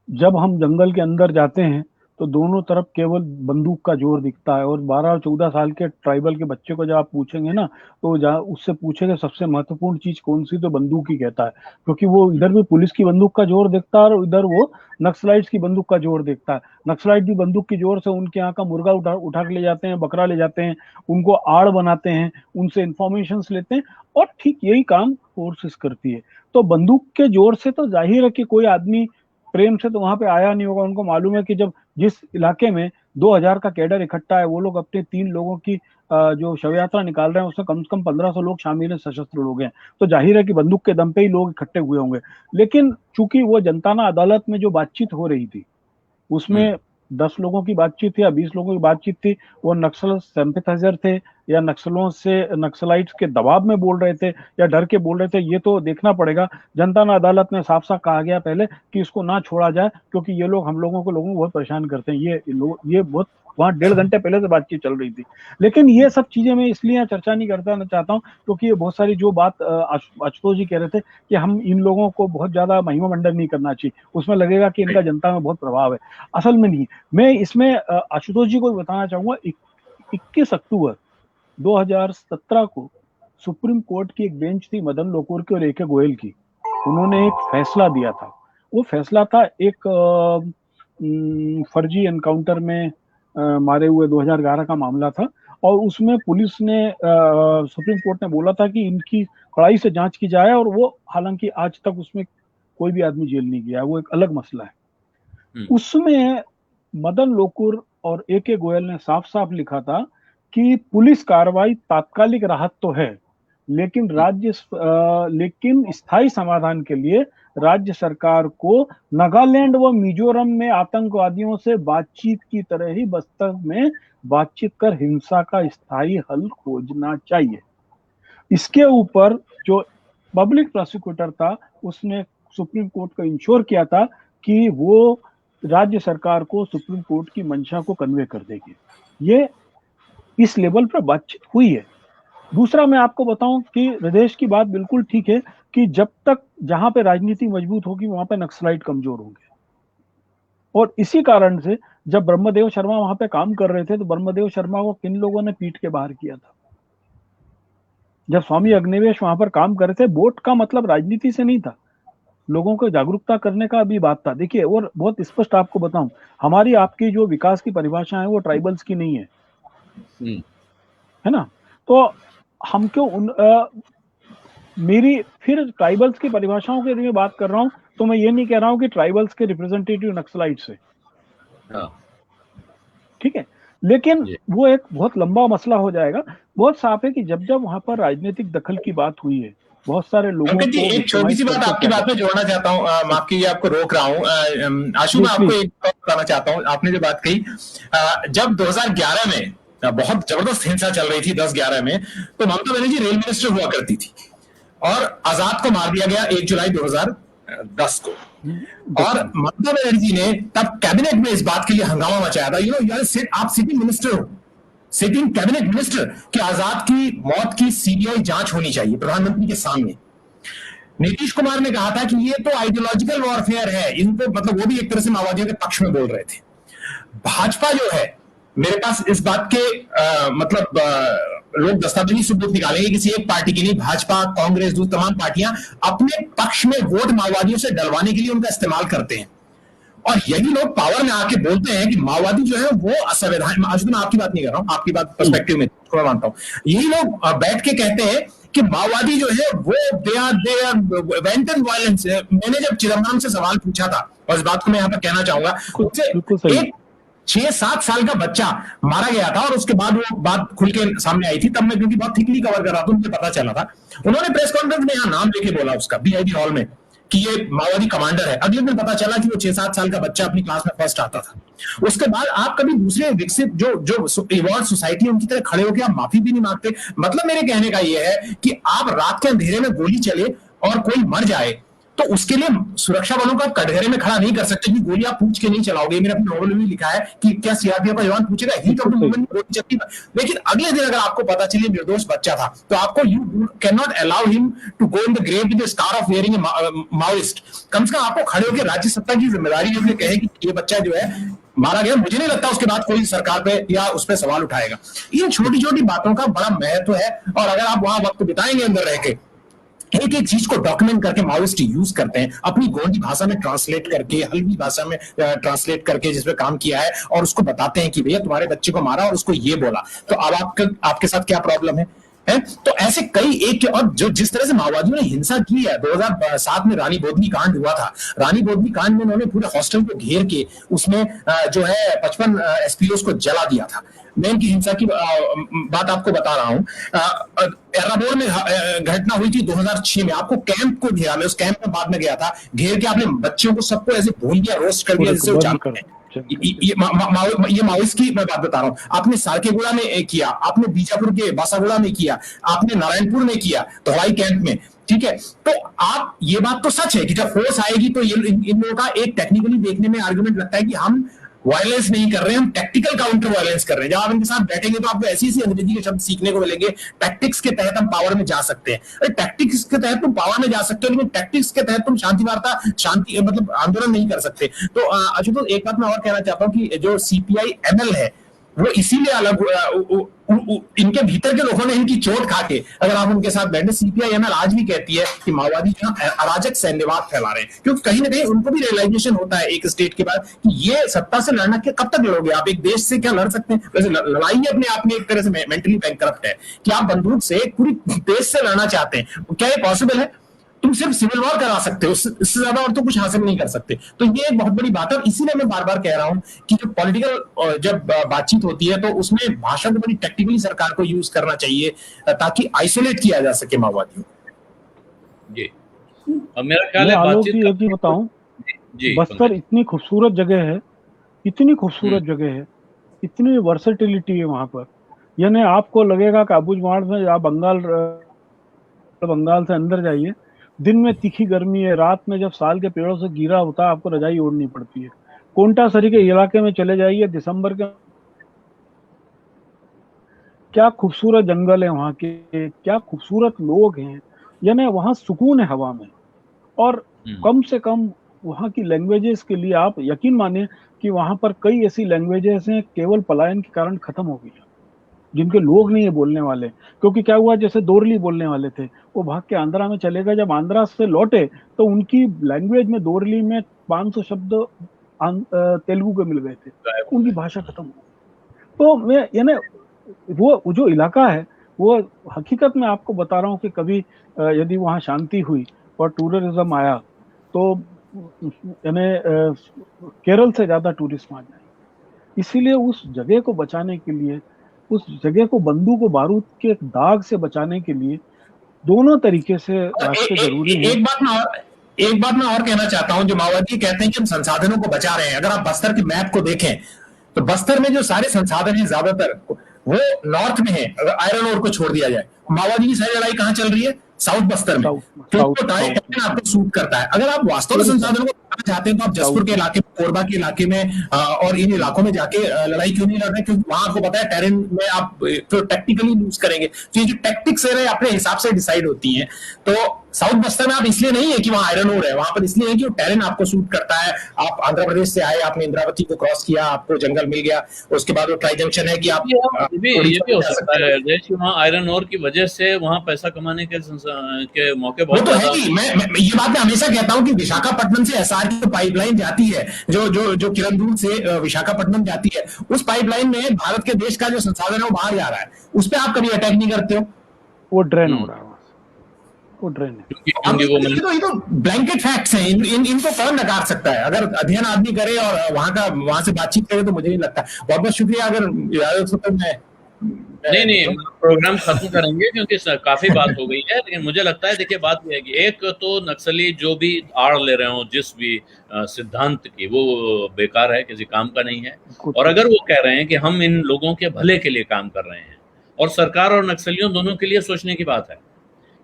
जब हम जंगल के अंदर जाते हैं तो दोनों तरफ केवल बंदूक का जोर दिखता है, और 12 और 14 साल के ट्राइबल के बच्चे को जब आप पूछेंगे ना, तो उससे पूछेंगे सबसे महत्वपूर्ण चीज कौन सी, तो बंदूक ही कहता है। क्योंकि वो इधर भी पुलिस की बंदूक का जोर देखता है, और इधर वो नक्सलाइट्स की बंदूक का जोर देखता है। नक्सलाइट भी बंदूक की जोर से उनके यहाँ का मुर्गा उठा के ले जाते हैं, बकरा ले जाते हैं, उनको आड़ बनाते हैं, उनसे इंफॉर्मेशन लेते हैं, और ठीक यही काम फोर्सेस करती है। तो बंदूक के जोर से तो जाहिर है कि कोई आदमी प्रेम से तो वहां पे आया नहीं होगा। उनको मालूम है कि जब जिस इलाके में 2000 का कैडर इकट्ठा है, वो लोग अपने 3 लोगों की जो शव यात्रा निकाल रहे हैं उसमें कम से कम 1500 लोग शामिल हैं, सशस्त्र लोग हैं, तो जाहिर है कि बंदूक के दम पे ही लोग इकट्ठे हुए होंगे। लेकिन चूंकि वो जनताना अदालत में जो बातचीत हो रही थी उसमें 10 लोगों की बातचीत थी या 20 लोगों की बातचीत थी, वो नक्सल सिंपैथाइजर थे या नक्सलों से, नक्सलाइट्स के दबाव में बोल रहे थे या डर के बोल रहे थे, ये तो देखना पड़ेगा। जनता अदालत में साफ साफ कहा गया पहले कि इसको ना छोड़ा जाए क्योंकि ये लोग हम लोगों को बहुत परेशान करते हैं। ये बहुत वहां 1.5 घंटे पहले से बातचीत चल रही थी। लेकिन ये सब चीजें मैं इसलिए चर्चा नहीं करता चाहता हूँ क्योंकि ये बहुत सारी जो बात आशुतोष जी कह रहे थे कि हम इन लोगों को बहुत ज्यादा महिमा मंडन नहीं करना चाहिए, उसमें लगेगा कि इनका जनता में बहुत प्रभाव है, असल में नहीं। मैं इसमें आशुतोष जी को बताना चाहूंगा, 21 अक्टूबर 2017 को सुप्रीम कोर्ट की एक बेंच थी मदन लोकुर की और ए.के. गोयल की, उन्होंने एक फैसला दिया था। वो फैसला था एक फर्जी एनकाउंटर में मारे हुए 2011 का मामला था और उसमें पुलिस ने सुप्रीम कोर्ट ने बोला था कि इनकी कड़ाई से जांच की जाए, और वो हालांकि आज तक उसमें कोई भी आदमी जेल नहीं गया, वो एक अलग मसला है। उसमें मदन लोकुर और ए.के. गोयल ने साफ साफ लिखा था कि पुलिस कार्रवाई तात्कालिक राहत तो है, लेकिन स्थायी समाधान के लिए राज्य सरकार को नागालैंड व मिजोरम में आतंकवादियों से बातचीत की तरह ही बस्तर में बातचीत कर हिंसा का स्थायी हल खोजना चाहिए। इसके ऊपर जो पब्लिक प्रोसिक्यूटर था उसने सुप्रीम कोर्ट को इंश्योर किया था कि वो राज्य सरकार को सुप्रीम कोर्ट की मंशा को कन्वे कर देगी। ये इस लेवल पर बातचीत हुई है। दूसरा मैं आपको बताऊं कि हृदयेश की बात बिल्कुल ठीक है कि जब तक जहां पे राजनीति मजबूत होगी वहां पे नक्सलाइट कमजोर होंगे, और इसी कारण से जब ब्रह्मदेव शर्मा वहां पे काम कर रहे थे तो ब्रह्मदेव शर्मा को किन लोगों ने पीट के बाहर किया था। जब स्वामी अग्निवेश वहां पर काम कर रहे थे, वोट का मतलब राजनीति से नहीं था, लोगों को जागरूकता करने का भी बात था। देखिए, और बहुत स्पष्ट आपको बताऊं, हमारी आपकी जो विकास की परिभाषा है वो ट्राइबल्स की नहीं है, है ना। तो हम क्यों मेरी फिर ट्राइबल्स की परिभाषाओं के लिए बात कर रहा हूं, तो मैं ये नहीं कह रहा हूं कि ट्राइबल्स के रिप्रेजेंटेटिव नक्सलाइट्स है, ठीक है, लेकिन वो एक बहुत लंबा मसला हो जाएगा। बहुत साफ है कि जब जब वहां पर राजनीतिक दखल की बात हुई है, बहुत सारे लोगों को एक छोटी सी बात आपकी बात में जोड़ना चाहता हूँ, माफ कीजिए आपको रोक रहा हूँ आशु, मैं आपको एक बात बताना चाहता हूँ। आपने जो बात कही, जब 2011 में बहुत जबरदस्त हिंसा चल रही थी 10-11 में, तो ममता बनर्जी रेल मिनिस्टर हुआ करती थी और आजाद को मार दिया गया 1 जुलाई 2010 को, और ममता बनर्जी ने तब कैबिनेट में इस बात के लिए हंगामा मचाया था, आप सिटिंग मिनिस्टर हो, सिटिंग कैबिनेट मिनिस्टर, कि आजाद की मौत की सीबीआई जांच होनी चाहिए प्रधानमंत्री के सामने। नीतीश कुमार ने कहा था कि ये तो आइडियोलॉजिकल वॉरफेयर है, इनको मतलब वो भी एक तरह से माओवादियों के पक्ष में बोल रहे थे। भाजपा जो है, मेरे पास इस बात के लोग दस्तावेजी सबूत निकालेंगे, किसी एक पार्टी की नहीं, भाजपा, कांग्रेस, दूसरी तमाम पार्टियां अपने पक्ष में वोट माओवादियों से डलवाने के लिए उनका इस्तेमाल करते हैं, और यही लोग पावर में आके बोलते हैं कि माओवादी जो है वो असंवैधानिक। आज मैं आपकी बात नहीं कर रहा हूं, आपकी बात पर्सपेक्टिव में थोड़ा मानता हूं, यही लोग बैठ के कहते हैं कि माओवादी जो है वो दे आर वेंटन वायलेंस। मैंने जब चिदम्बरम से सवाल पूछा था, और इस बात को मैं यहाँ पर कहना चाहूंगा, एक 6-7 साल का बच्चा मारा गया था और उसके बाद वो बात खुल के सामने आई थी, तब मैं क्योंकि बहुत थिकली कवर कर रहा था, मुझे पता चला था। उन्होंने प्रेस कॉन्फ्रेंस में यहाँ नाम लेके बोला उसका, बीआईडी हॉल में, कि ये माओवादी कमांडर है। अगले दिन पता चला कि वो 6-7 साल का बच्चा अपनी क्लास में फर्स्ट आता था। उसके बाद आप कभी दूसरे विकसित जो इवॉल्व सोसाइटी उनकी तरह खड़े होकर आप माफी भी नहीं मांगते। मतलब मेरे कहने का ये है कि आप रात के अंधेरे में गोली चले और कोई मर जाए तो उसके लिए सुरक्षा बलों का कटघरे में खड़ा नहीं कर सकते कि गोली आप पूछ के नहीं चलाओगे। मैंने अपने नॉवल में भी लिखा है कि क्या सीआरपीएफ का जवान पूछेगा हीट ऑफ द मोमेंट में गोली चलती, लेकिन अगले दिन अगर आपको पता चले निर्दोष बच्चा था तो आपको you can not allow him to go in the grave with the scar of wearing Maoist. कम से कम आपको खड़े होकर राज्य सत्ता की जिम्मेदारी हमने कहे कि ये बच्चा जो है मारा गया, मुझे नहीं लगता उसके बाद कोई सरकार पे या उस पर सवाल उठाएगा। इन छोटी छोटी बातों का बड़ा महत्व है, और अगर आप वहां वक्त बिताएंगे अंदर रह के, एक एक चीज को डॉक्यूमेंट करके माओइस्ट यूज करते हैं, अपनी गोंडी भाषा में ट्रांसलेट करके, हल्दी भाषा में ट्रांसलेट करके जिसपे काम किया है, और उसको बताते हैं कि भैया तुम्हारे बच्चे को मारा और उसको ये बोला। तो अब आपके साथ क्या प्रॉब्लम है है। तो ऐसे कई एक, और जो जिस तरह से माओवादियों ने हिंसा की है, 2007 में रानी बोधनी कांड हुआ था। रानी बोधनी कांड में उन्होंने पूरे हॉस्टल को घेर के उसमें जो है 55 एसपीओस को जला दिया था। मैं इनकी हिंसा की बात आपको बता रहा हूं। एर्राबोर में घटना हुई थी 2006 में। आपको कैंप को घेरा, मैं उस कैंप में बाद में गया था, घेर के आपने बच्चों को सबको ऐसे भून दिया, रोस्ट कर दिया जैसे वो जानते हैं। ये माओइस्ट की मैं बात बता रहा हूं। आपने सारकेगुड़ा में किया, आपने बीजापुर के बासागुड़ा में किया, आपने नारायणपुर में किया, धोलाई कैंप में, ठीक है। तो आप, ये बात तो सच है कि जब फोर्स आएगी तो ये इन लोगों का एक टेक्निकली देखने में आर्गुमेंट लगता है कि हम वायलेंस नहीं कर रहे हैं, हम टैक्टिकल काउंटर वायलेंस कर रहे हैं। जब आप इनके साथ बैठेंगे तो आपको ऐसी ऐसी अंग्रेजी के शब्द सीखने को मिलेंगे, टैक्टिक्स के तहत हम पावर में जा सकते हैं। अरे टैक्टिक्स के तहत तुम पावर में जा सकते हो, लेकिन टैक्टिक्स के तहत तुम शांति वार्ता, शांति मतलब आंदोलन नहीं कर सकते। तो अशुतोष, एक बात मैं और कहना चाहता हूँ कि जो सीपीआई एमएल है वो इसीलिए अलग, इनके भीतर के लोगों ने इनकी चोट खा के, अगर आप उनके साथ बैठे, सीपीआई-एमएल आज भी कहती है कि माओवादी यहाँ अराजक सैन्यवाद फैला रहे हैं, क्योंकि कहीं ना कहीं उनको भी रियलाइजेशन होता है एक स्टेट के बाद कि ये सत्ता से लड़ना कब तक लड़ोगे आप, एक देश से क्या लड़ सकते हैं। वैसे लड़ाई अपने आप में एक तरह से मेंटली बैंकरप्ट है कि आप बंदूक से पूरी देश से लड़ना चाहते हैं, क्या ये पॉसिबल है? तुम सिर्फ सिविल वॉर करा सकते हो, इससे ज्यादा और तो कुछ हासिल नहीं कर सकते। तो ये एक बहुत बड़ी बात है, और इसीलिए मैं बार बार कह रहा हूं कि जो पॉलिटिकल जब बातचीत होती है तो उसमें भाषा को बड़ी टेक्निकली सरकार को यूज करना चाहिए ताकि आइसोलेट किया जा सके माओवादियों। जी, अब मेरा ख्याल है बातचीत की बताऊं, बस्तर इतनी खूबसूरत जगह है, इतनी खूबसूरत जगह है, इतनी वर्सेटिलिटी है वहां पर। यानी आपको लगेगा कि अबुझमाड़ में आप बंगाल से अंदर जाइए, दिन में तीखी गर्मी है, रात में जब साल के पेड़ों से गिरा होता है आपको रजाई ओढ़नी पड़ती है। कोंटासरी के इलाके में चले जाइए दिसंबर के, क्या खूबसूरत जंगल है वहां के, क्या खूबसूरत लोग हैं। यानी वहां सुकून है हवा में, और कम से कम वहां की लैंग्वेजेस के लिए आप यकीन मानिए कि वहां पर कई ऐसी लैंग्वेजेस हैं केवल पलायन के कारण खत्म हो गई, जिनके लोग नहीं है बोलने वाले। क्योंकि क्या हुआ, जैसे दोरली बोलने वाले थे वो भाग के आंध्रा में चले गए, जब आंध्रा से लौटे तो उनकी लैंग्वेज में, दोरली में 500 शब्द तेलुगु के मिल गए थे, उनकी भाषा खत्म हो गई। तो मैं यानी वो जो इलाका है वो हकीकत में आपको बता रहा हूँ कि कभी यदि वहाँ शांति हुई और टूरिज्म आया तो यानी केरल से ज्यादा टूरिस्ट आ जाए। इसीलिए उस जगह को बचाने के लिए, उस जगह को बंदूक और बारूद के दाग से बचाने के लिए दोनों तरीके से रास्ते जरूरी हैं। एक बात मैं और कहना चाहता हूं, जो माओवादी कहते हैं कि हम संसाधनों को बचा रहे हैं, अगर आप बस्तर के मैप को देखें तो बस्तर में जो सारे संसाधन हैं ज्यादातर वो नॉर्थ में है। अगर आयरन ओर को छोड़ दिया जाए, माओवादी की सारी लड़ाई कहां चल रही है? साउथ बस्तर में। आपको सूट करता है। अगर आप वास्तव में संसाधनों को चाहते हैं तो आप जसपुर के इलाके में, कोरबा के इलाके में और इन इलाकों में जाके लड़ाई क्यों नहीं लड़ रहे? क्योंकि वहां आपको पता है टेरेन में आप तो टैक्टिकली यूज करेंगे। तो ये जो टैक्टिक्स है अपने हिसाब से डिसाइड होती हैं। तो साउथ बस्तर में आप इसलिए नहीं है कि वहां आयरन ओर है, वहां पर इसलिए है कि वो टेरेन आपको सूट करता है। आप आंध्र प्रदेश से आए, आपने इंद्रावती को क्रॉस किया, आपको जंगल मिल गया, उसके बाद वो ट्राई जंक्शन है कि आप ये भी हो सकता है जैसे वहाँ आयरन ओर की वजह से वहाँ पैसा कमाने के मौके बहुत तो है कि मैं ये बात मैं हमेशा कहता हूं कि विशाखापट्टनम से एसआर की पाइपलाइन जाती है, जो किरंदुल से विशाखापट्टनम जाती है, उस पाइपलाइन में भारत के देश का जो संसाधन है वो बाहर जा रहा है, उस पर आप कभी अटैक नहीं करते हो। वो ड्रेन हो रहा है, वो ड्रेन है। ये तो ब्लैंकेट फैक्ट्स हैं, इनको कौन नकार सकता है? अगर अध्ययन आदमी करे और वहां से बातचीत करे तो मुझे नहीं लगता। बहुत बहुत शुक्रिया। अगर इजाजत हो तो मैं नहीं प्रोग्राम खत्म करेंगे क्योंकि काफी बात हो गई है। लेकिन मुझे लगता है, देखिए बात यह है कि एक तो नक्सली जो भी आड़ ले रहे हो जिस भी सिद्धांत की, वो बेकार है, किसी काम का नहीं है। और अगर वो कह रहे हैं कि हम इन लोगों के भले के लिए काम कर रहे हैं, और सरकार और नक्सलियों दोनों के लिए सोचने की बात है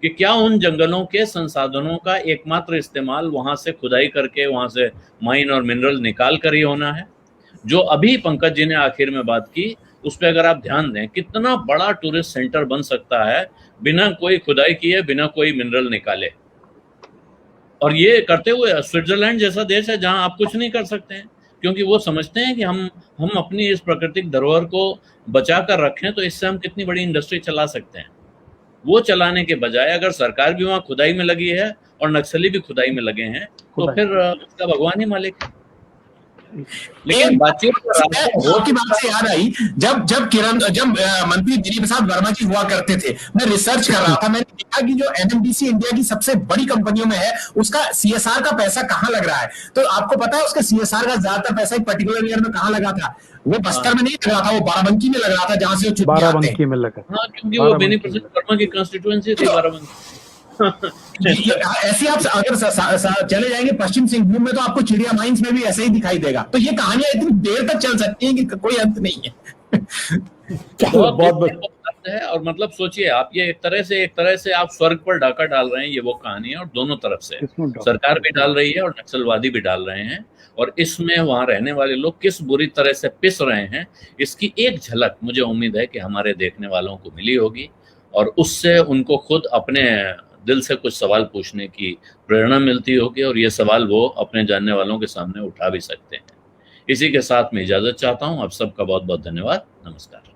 कि क्या उन जंगलों के संसाधनों का एकमात्र इस्तेमाल वहां से खुदाई करके, वहां से माइन और मिनरल निकाल कर ही होना है। जो अभी पंकज जी ने आखिर में बात की, उस पर अगर आप ध्यान दें, कितना बड़ा टूरिस्ट सेंटर बन सकता है बिना कोई खुदाई किए, बिना कोई मिनरल निकाले। और ये करते हुए स्विट्जरलैंड जैसा देश है जहां आप कुछ नहीं कर सकते हैं, क्योंकि वो समझते हैं कि हम अपनी इस प्राकृतिक धरोहर को बचा कर रखें तो इससे हम कितनी बड़ी इंडस्ट्री चला सकते हैं। वो चलाने के बजाय अगर सरकार भी वहां खुदाई में लगी है और नक्सली भी खुदाई में लगे हैं, तो फिर उसका भगवान ही मालिक है। लेकिन बातचीत की बात से याद आई, जब मंत्री दिलीप प्रसाद वर्मा जी हुआ करते थे, मैं रिसर्च कर रहा था, मैंने देखा कि जो एनएमडीसी इंडिया की सबसे बड़ी कंपनियों में है, उसका सीएसआर का पैसा कहां लग रहा है? तो आपको पता है उसका सीएसआर का ज्यादातर पैसा एक पर्टिकुलर ईयर में कहां लगा था? वो बस्तर में नहीं लग रहा था, वो बाराबंकी में लग रहा था, जहां से बाराबंकी में लगा। हाँ, क्योंकि वो बेनी प्रसाद वर्मा की कंस्टिट्यूएंसी थी बाराबंकी। ऐसे आप अगर चले जाएंगे पश्चिम सिंहभूम में, तो आपको चिड़िया माइंस में भी ऐसे ही दिखाई देगा। तो ये कहानियां इतनी देर तक चल सकती हैं कि कोई अंत नहीं है। बहुत है। और मतलब सोचिए आप, ये एक तरह से आप स्वर्ग पर डाका डाल रहे हैं, ये वो कहानी है। और दोनों तरफ से सरकार भी डाल रही है और नक्सलवादी भी डाल रहे हैं। और इसमें वहां रहने वाले लोग किस बुरी तरह से पिस रहे हैं, इसकी एक झलक मुझे उम्मीद है कि हमारे देखने वालों को मिली होगी, और उससे उनको खुद अपने दिल से कुछ सवाल पूछने की प्रेरणा मिलती होगी, और ये सवाल वो अपने जानने वालों के सामने उठा भी सकते हैं। इसी के साथ मैं इजाजत चाहता हूं। आप सबका बहुत बहुत धन्यवाद। नमस्कार।